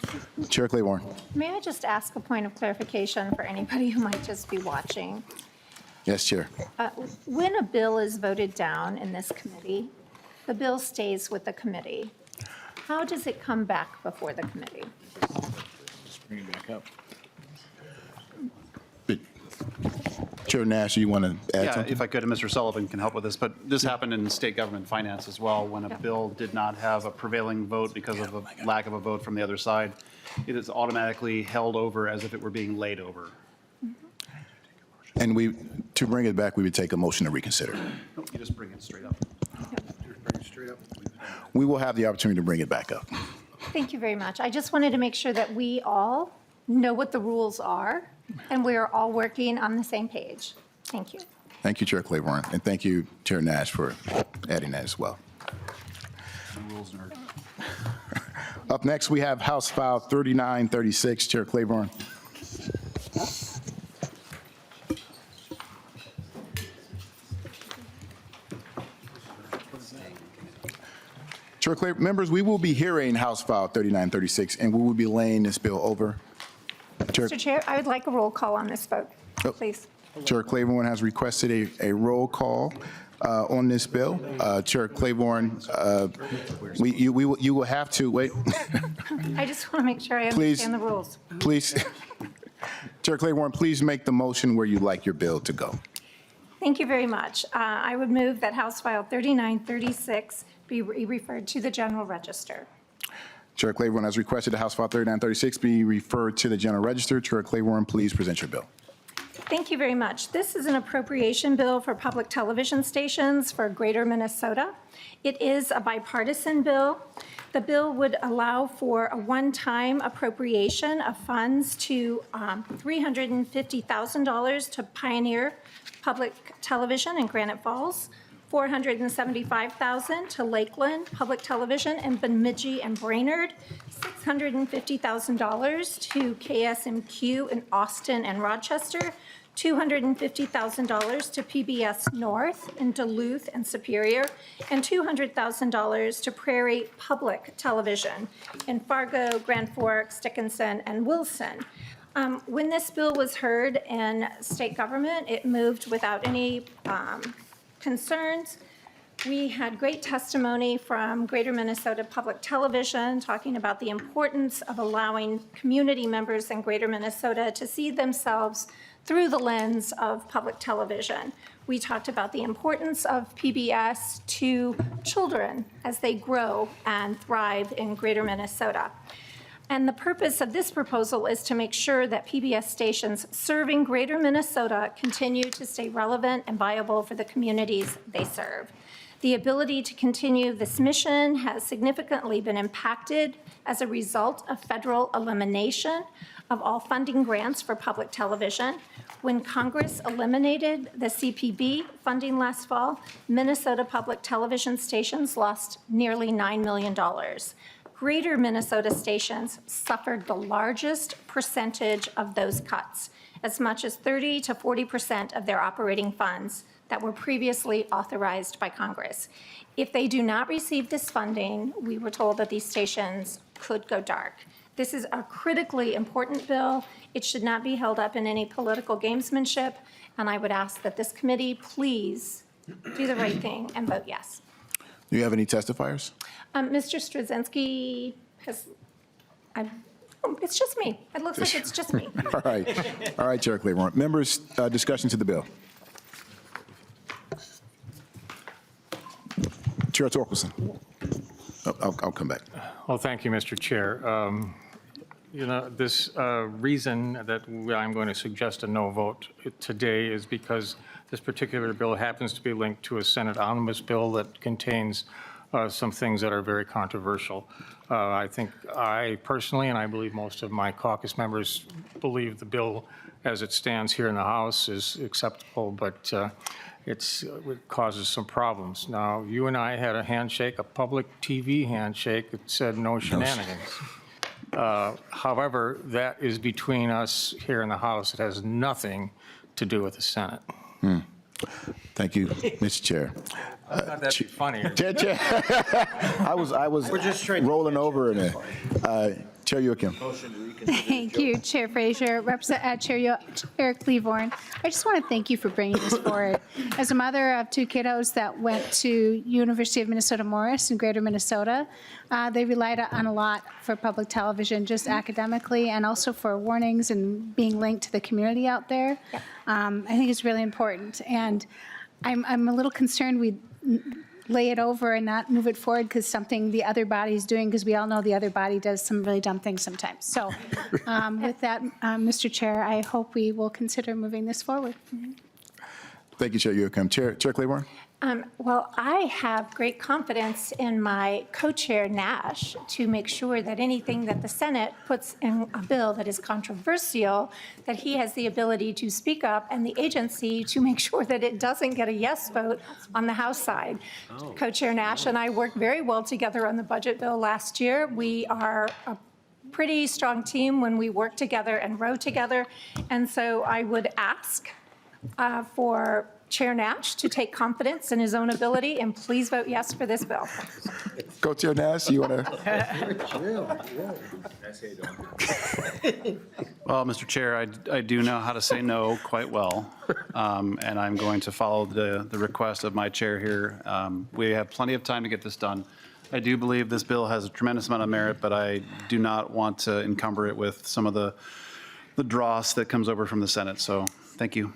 Chair Klevorn. may I just ask a point of clarification for anybody who might just be watching? Yes, Chair. When a bill is voted down in this committee, the bill stays with the committee. How does it come back before the committee? Bring it back up. Chair Nash, you want to add Yeah, something? if I could, and Mr. Sullivan can help with this, but this happened in state government finance as well, when a bill did not have a prevailing vote because of a lack of a vote from the other side. It is automatically held over as if it were being laid over. And to bring it back, we would take a motion to reconsider. Nope, you just bring it straight up. We will have the opportunity to bring it back up. Thank you very much. I just wanted to make sure that we all know what the rules are, and we are all working on the same page. Thank you. Thank you, Chair Klevorn, and thank you, Chair Nash, for adding that as well. Rules nerd. Up next, we have House File 3936. Chair Klevorn. Chair Klevorn, members, we will be hearing House File 3936, and we will be laying this bill over. Mr. Chair, I would like a roll call on this vote, please. Chair Klevorn has requested a roll call on this bill. Chair Klevorn, you will have to, wait. I just want to make sure I Please. understand the rules. Please, Chair Klevorn, please make the motion where you'd like your bill to go. Thank you very much. I would move that House File 3936 be referred to the General Register. Chair Klevorn has requested the House File 3936 be referred to the General Register. Chair Klevorn, please present your bill. Thank you very much. This is an appropriation bill for public television stations for Greater Minnesota. It is a bipartisan bill. The bill would allow for a one-time appropriation of funds to $350,000 to Pioneer Public Television in Granite Falls, $475,000 to Lakeland Public Television in Bemidji and Brainerd, $650,000 to KSMQ in Austin and Rochester, $250,000 to PBS North in Duluth and Superior, and $200,000 to Prairie Public Television in Fargo, Grand Forks, Dickinson, and Wilson. When this bill was heard in state government, it moved without any concerns. We had great testimony from Greater Minnesota Public Television talking about the importance of allowing community members in Greater Minnesota to see themselves through the lens of public television. We talked about the importance of PBS to children as they grow and thrive in Greater Minnesota. And the purpose of this proposal is to make sure that PBS stations serving Greater Minnesota continue to stay relevant and viable for the communities they serve. The ability to continue this mission has significantly been impacted as a result of federal elimination of all funding grants for public television. When Congress eliminated the CPB funding last fall, Minnesota public television stations lost nearly $9 million. Greater Minnesota stations suffered the largest percentage of those cuts, as much as 30 to 40% of their operating funds that were previously authorized by Congress. If they do not receive this funding, we were told that these stations could go dark. This is a critically important bill. It should not be held up in any political gamesmanship, and I would ask that this committee please do the right thing and vote yes. Do you have any testifiers? Mr. Straczynski has, it's just me. It looks like it's just me. All right, Chair Klevorn. Members, discussion to the bill. Chair Torkelson. I'll come back. Well, thank you, Mr. Chair. This reason that I'm going to suggest a no vote today is because this particular bill happens to be linked to a Senate omnibus bill that contains some things that are very controversial. I think I personally, and I believe most of my caucus members, believe the bill as it stands here in the House is acceptable, but it causes some problems. Now, you and I had a handshake, a public TV handshake that said no shenanigans. However, that is between us here in the House. It has nothing to do with the Senate. Thank you, Mr. Chair. I thought that'd be funnier. Chair. I was rolling over in it. Chair Joachim. Thank you, Chair Frazier, Chair Klevorn. I just want to thank you for bringing this forward. As a mother of two kiddos that went to University of Minnesota Morris in Greater Minnesota, they relied on a lot for public television, just academically, and also for warnings and being linked to the community out there. I think it's really important, and I'm a little concerned we lay it over and not move it forward because something the other body's doing, because we all know the other body does some really dumb things sometimes. So with that, Mr. Chair, I hope we will consider moving this forward. Thank you, Chair Joachim. Chair Klevorn. Well, I have great confidence in my co-chair Nash to make sure that anything that the Senate puts in a bill that is controversial, that he has the ability to speak up and the agency to make sure that it doesn't get a yes vote on the House side. Co-chair Nash and I worked very well together on the budget bill last year. We are a pretty strong team when we work together and row together. And so I would ask for Chair Nash to take confidence in his own ability, and please vote yes for this bill. Co-Chair Nash, you want to? Well, Mr. Chair, I do know how to say no quite well, and I'm going to follow the request of my chair here. We have plenty of time to get this done. I do believe this bill has a tremendous amount of merit, but I do not want to encumber it with some of the dross that comes over from the Senate, so thank you.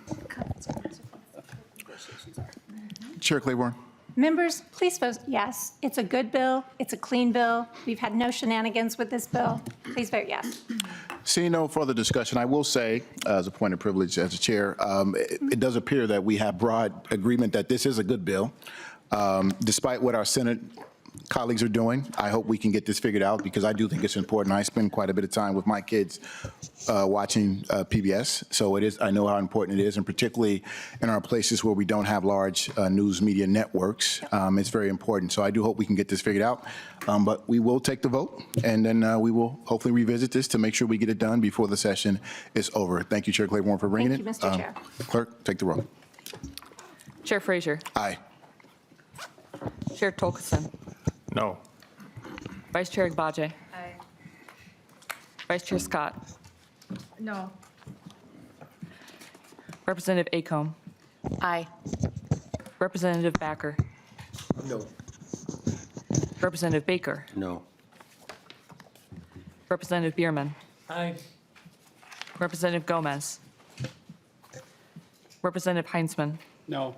Chair Klevorn. Members, please vote yes. It's a good bill. It's a clean bill. We've had no shenanigans with this bill. Please vote yes. Seeing no further discussion, I will say, as a point of privilege as a chair, it does appear that we have broad agreement that this is a good bill. Despite what our Senate colleagues are doing, I hope we can get this figured out because I do think it's important. I spend quite a bit of time with my kids watching PBS, so it is. I know how important it is, and particularly in our places where we don't have large news media networks, it's very important. So I do hope we can get this figured out, but we will take the vote, and then we will hopefully revisit this to make sure we get it done before the session is over. Thank you, Chair Klevorn, for bringing Thank you, Mr. Chair. Clerk, take the roll. Chair Frazier. Aye. Chair Tolkeson. No. Vice Chair Agbaje. Aye. Vice Chair Scott. No. Representative Acomb. Aye. Representative Backer. No. Representative Baker. No. Representative Bierman. Aye. Representative Gomez. Representative Heinzman. No.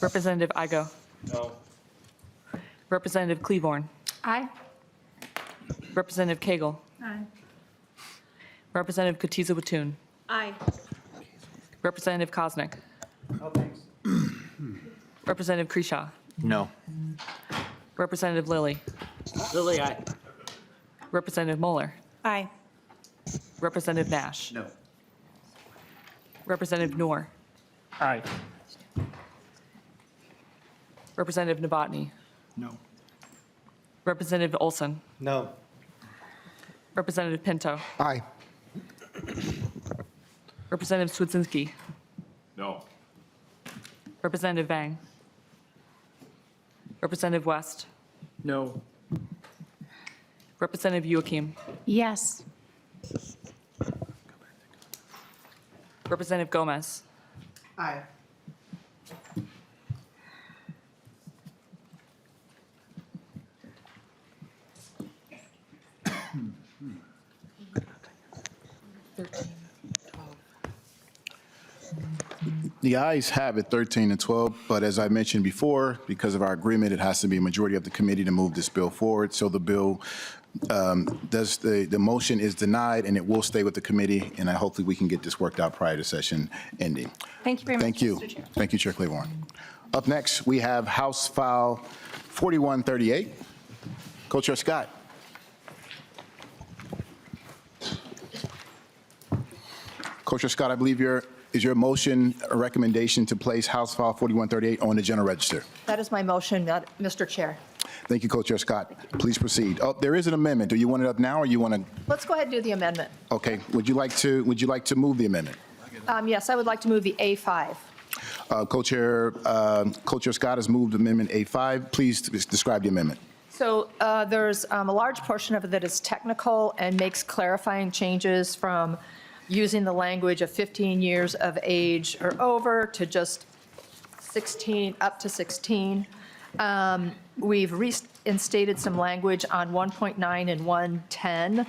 Representative Igo. No. Representative Klevorn. Aye. Representative Cagle. Aye. Representative Katiza-Watun. Aye. Representative Koznick. No, thanks. Representative Kreshaw. No. Representative Lilly. Lily, aye. Representative Moeller. Aye. Representative Nash. No. Representative Noor. Aye. Representative Novotny. No. Representative Olson. No. Representative Pinto. Aye. Representative Swedzinski. No. Representative Vang. Representative West. No. Representative Joachim. Yes. Representative Gomez. Aye. The ayes have it 13 to 12, but as I mentioned before, because of our agreement, it has to be a majority of the committee to move this bill forward. So the bill the motion is denied, and it will stay with the committee, and hopefully we can get this worked out prior to session ending. Thank you very much, Thank you. Mr. Chair. Thank you, Chair Klevorn. Up next, we have House File 4138. Co-Chair Scott. Co-Chair Scott, I believe is your motion a recommendation to place House File 4138 on the general register? That is my motion, Mr. Chair. Thank you, Co-Chair Scott. Please proceed. Oh, there is an amendment. Do you want it up now, or you want to? Let's go ahead and do the amendment. Okay. Would you like to move the amendment? Yes, I would like to move the A5. Co-Chair Scott has moved Amendment A5. Please describe the amendment. So there's a large portion of it that is technical and makes clarifying changes from using the language of 15 years of age or over to just 16, up to 16. We've reinstated some language on 1.9 and 110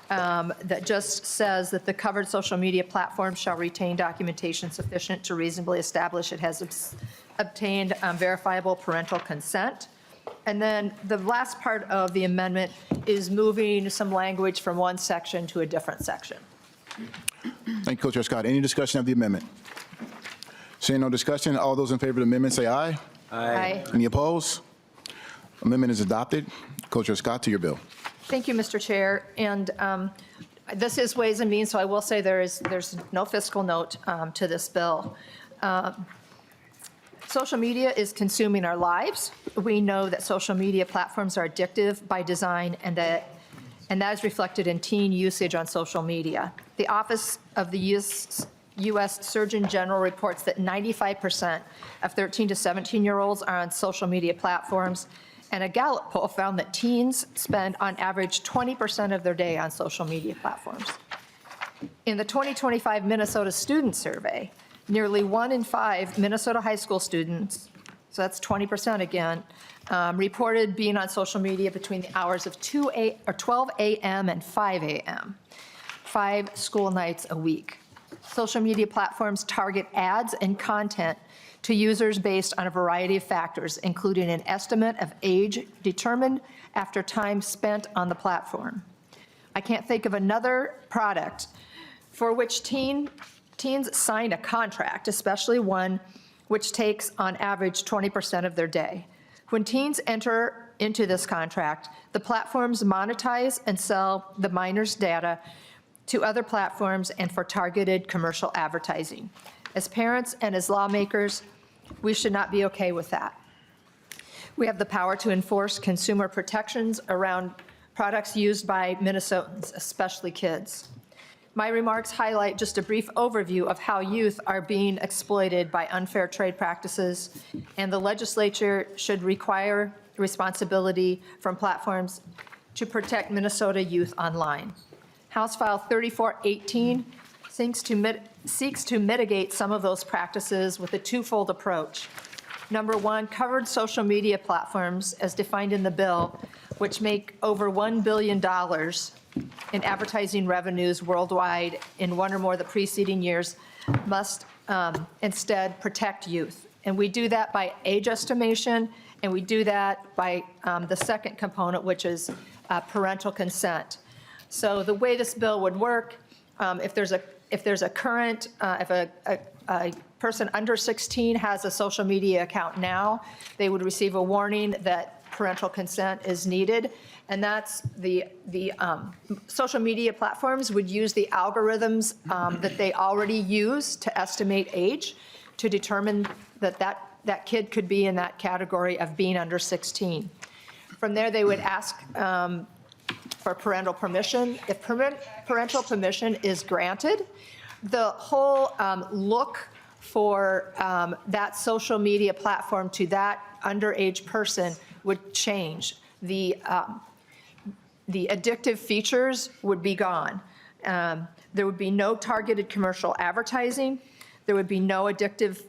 that just says that the covered social media platform shall retain documentation sufficient to reasonably establish it has obtained verifiable parental consent. And then the last part of the amendment is moving some language from one section to a different section. Thank you, Co-Chair Scott. Any discussion of the amendment? Seeing no discussion, all those in favor of the amendment say aye. Aye. Any opposed? Amendment is adopted. Co-Chair Scott, to your bill. Thank you, Mr. Chair. And this is Ways and Means, so I will say there's no fiscal note to this bill. Social media is consuming our lives. We know that social media platforms are addictive by design, and that is reflected in teen usage on social media. The Office of the U.S. Surgeon General reports that 95% of 13 to 17-year-olds are on social media platforms, and a Gallup poll found that teens spend on average 20% of their day on social media platforms. In the 2025 Minnesota Student Survey, nearly 1 in 5 Minnesota high school students, so that's 20% again, reported being on social media between the hours of 12 a.m. and 5 a.m., 5 school nights a week. Social media platforms target ads and content to users based on a variety of factors, including an estimate of age determined after time spent on the platform. I can't think of another product for which teens sign a contract, especially one which takes on average 20% of their day. When teens enter into this contract, the platforms monetize and sell the minors' data to other platforms and for targeted commercial advertising. As parents and as lawmakers, we should not be okay with that. We have the power to enforce consumer protections around products used by Minnesotans, especially kids. My remarks highlight just a brief overview of how youth are being exploited by unfair trade practices, and the legislature should require responsibility from platforms to protect Minnesota youth online. House File 3418 seeks to mitigate some of those practices with a twofold approach. Number one, covered social media platforms, as defined in the bill, which make over $1 billion in advertising revenues worldwide in one or more of the preceding years, must instead protect youth. And we do that by age estimation, and we do that by the second component, which is parental consent. So the way this bill would work, if there's a current, if a person under 16 has a social media account now, they would receive a warning that parental consent is needed. And that's the social media platforms would use the algorithms that they already use to estimate age to determine that kid could be in that category of being under 16. From there, they would ask for parental permission. If parental permission is granted, the whole look for that social media platform to that underage person would change. The addictive features would be gone. There would be no targeted commercial advertising. There would be no addictive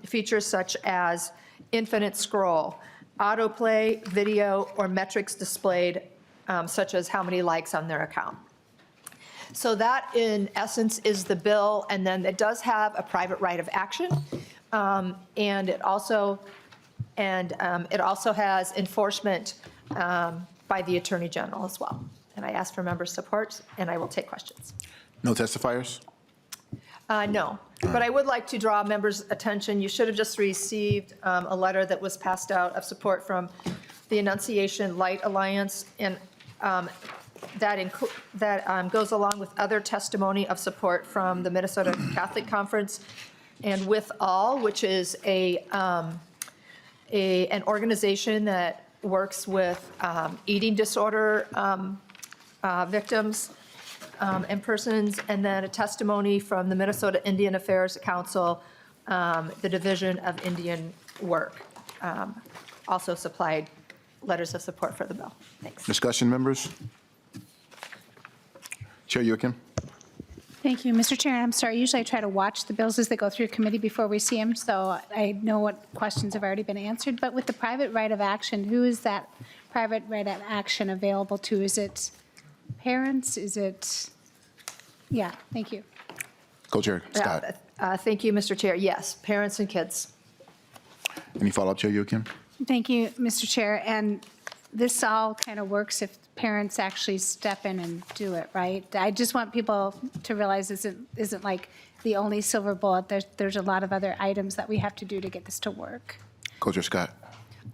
features such as infinite scroll, autoplay, video, or metrics displayed, such as how many likes on their account. So that, in essence, is the bill, and then it does have a private right of action, and it also has enforcement by the Attorney General as well. And I ask for member support, and I will take questions. No testifiers? No, but I would like to draw members' attention. You should have just received a letter that was passed out of support from the Annunciation Light Alliance, and that goes along with other testimony of support from the Minnesota Catholic Conference and With All, which is an organization that works with eating disorder victims. and persons, and then a testimony from the Minnesota Indian Affairs Council, the Division of Indian Work. Also supplied letters of support for the bill. Thanks. Discussion, members? Chair Yukin. Thank you, Mr. Chair. I'm sorry, usually I try to watch the bills as they go through committee before we see them, so I know what questions have already been answered. But with the private right of action, who is that private right of action available to? Is it parents? Is it, yeah, thank you. Co-Chair Scott. Thank you, Mr. Chair. Yes, parents and kids. Any follow-up, Chair Yukin? Thank you, Mr. Chair. And this all kind of works if parents actually step in and do it, right? I just want people to realize this isn't like the only silver bullet. There's a lot of other items that we have to do to get this to work. Co-Chair Scott.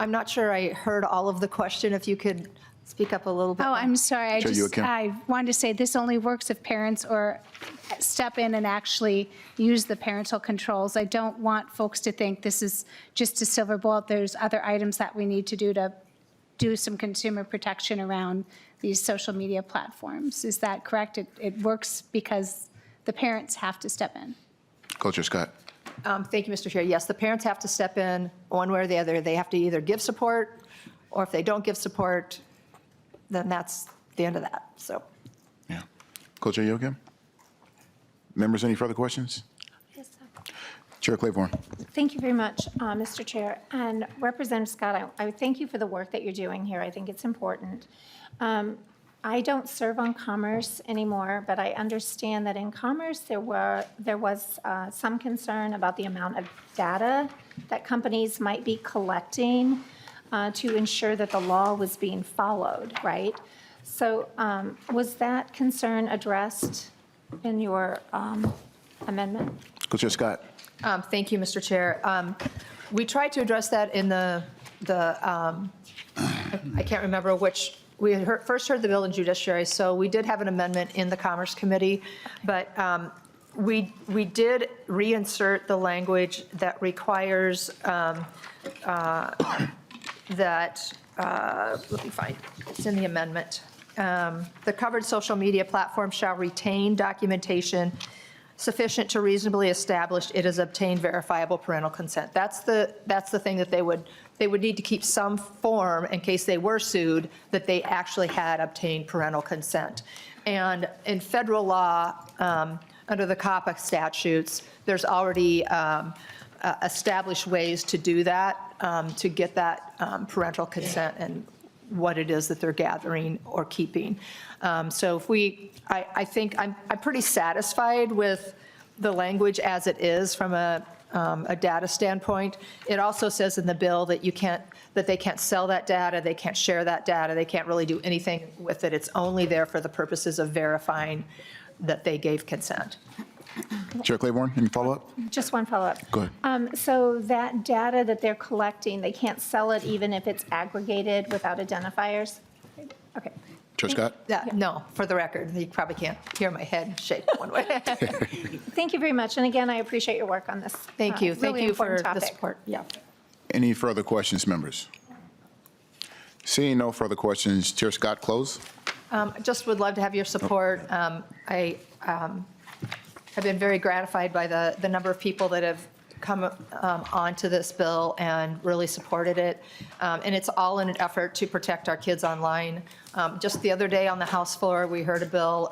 I'm not sure I heard all of the question. If you could speak up a little bit. Oh, I'm sorry. Chair Yukin. I wanted to say this only works if parents or step in and actually use the parental controls. I don't want folks to think this is just a silver bullet. There's other items that we need to do some consumer protection around these social media platforms. Is that correct? It works because the parents have to step in. Co-Chair Scott. Thank you, Mr. Chair. Yes, the parents have to step in one way or the other. They have to either give support, or if they don't give support, then that's the end of that. So, Yeah. Co-Chair Yukin. Members, any further questions? Yes, Chair Klevorn. thank you very much, Mr. Chair. And Representative Scott, I thank you for the work that you're doing here. I think it's important. I don't serve on Commerce anymore, but I understand that in Commerce, there was some concern about the amount of data that companies might be collecting to ensure that the law was being followed, right? So was that concern addressed in your amendment? Co-Chair Scott. thank you, Mr. Chair. We tried to address that in the I can't remember which, we had first heard the bill in judiciary, so we did have an amendment in the Commerce Committee, but we did reinsert the language that requires that, let me find, it's in the amendment. The covered social media platform shall retain documentation sufficient to reasonably establish it has obtained verifiable parental consent. That's the thing that they would need to keep some form in case they were sued that they actually had obtained parental consent. And in federal law, under the COPPA statutes, there's already established ways to do that, to get that parental consent and what it is that they're gathering or keeping. So if I think I'm pretty satisfied with the language as it is from a data standpoint. It also says in the bill that they can't sell that data, they can't share that data, they can't really do anything with it. It's only there for the purposes of verifying that they gave consent. Chair Klevorn, any follow-up? Just one follow-up. Go ahead. So that data that they're collecting, they can't sell it even if it's aggregated without identifiers? Okay. Chair Scott. No, for the record, you probably can't hear my head shake one way. Thank you very much. And again, I appreciate your work on this. Thank you. Thank really you for important the topic. support. Yeah. Any further questions, members? Seeing no further questions, Chair Scott, close. Just would love to have your support. I have been very gratified by the number of people that have come onto this bill and really supported it. And it's all in an effort to protect our kids online. Just the other day on the House floor, we heard a bill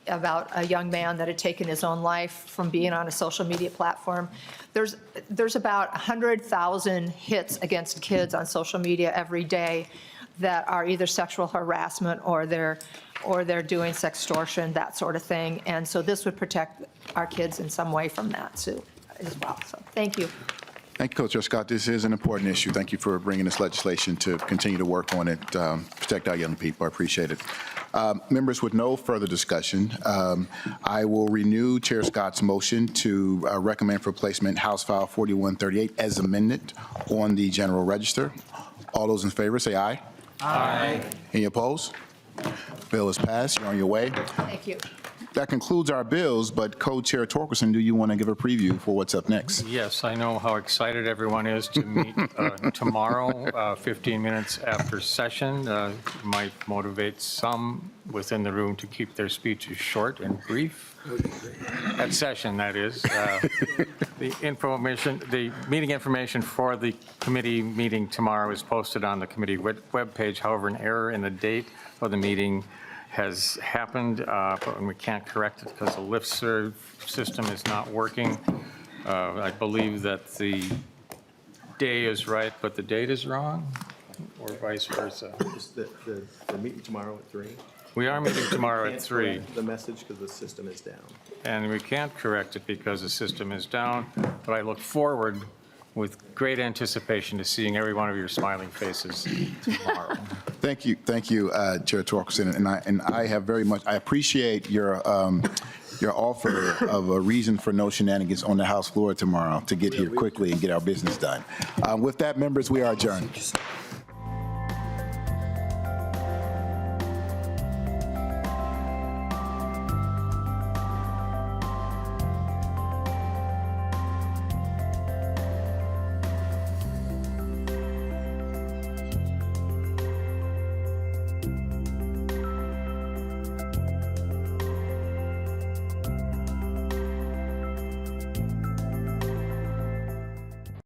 about a young man that had taken his own life from being on a social media platform. There's about 100,000 hits against kids on social media every day that are either sexual harassment or they're doing sextortion, that sort of thing. And so this would protect our kids in some way from that too, as well. So thank you. Thank you, Co-Chair Scott. This is an important issue. Thank you for bringing this legislation to continue to work on it, protect our young people. I appreciate it. Members, with no further discussion, I will renew Chair Scott's motion to recommend for placement House File 4138 as amended on the General Register. All those in favor say aye. Aye. Any opposed? Bill is passed. You're on your way. Thank you. that concludes our bills, but Co-Chair Torkelson, do you want to give a preview for what's up next? Yes, I know how excited everyone is to meet tomorrow, 15 minutes after session. Might motivate some within the room to keep their speeches short and brief. At session, that is. The meeting information for the committee meeting tomorrow is posted on the committee webpage. However, an error in the date of the meeting has happened, but we can't correct it because the listserv system is not working. I believe that the day is right, but the date is wrong, or vice versa. The meeting tomorrow at 3. We are meeting tomorrow at Can't 3, correct the message because the system is down. and we can't correct it because the system is down, but I look forward with great anticipation to seeing every one of your smiling faces tomorrow. Thank you, Chair Torkelson, and I have very much, I appreciate your offer of a reason for no shenanigans on the House floor tomorrow to get here quickly and get our business done. With that, members, we are adjourned.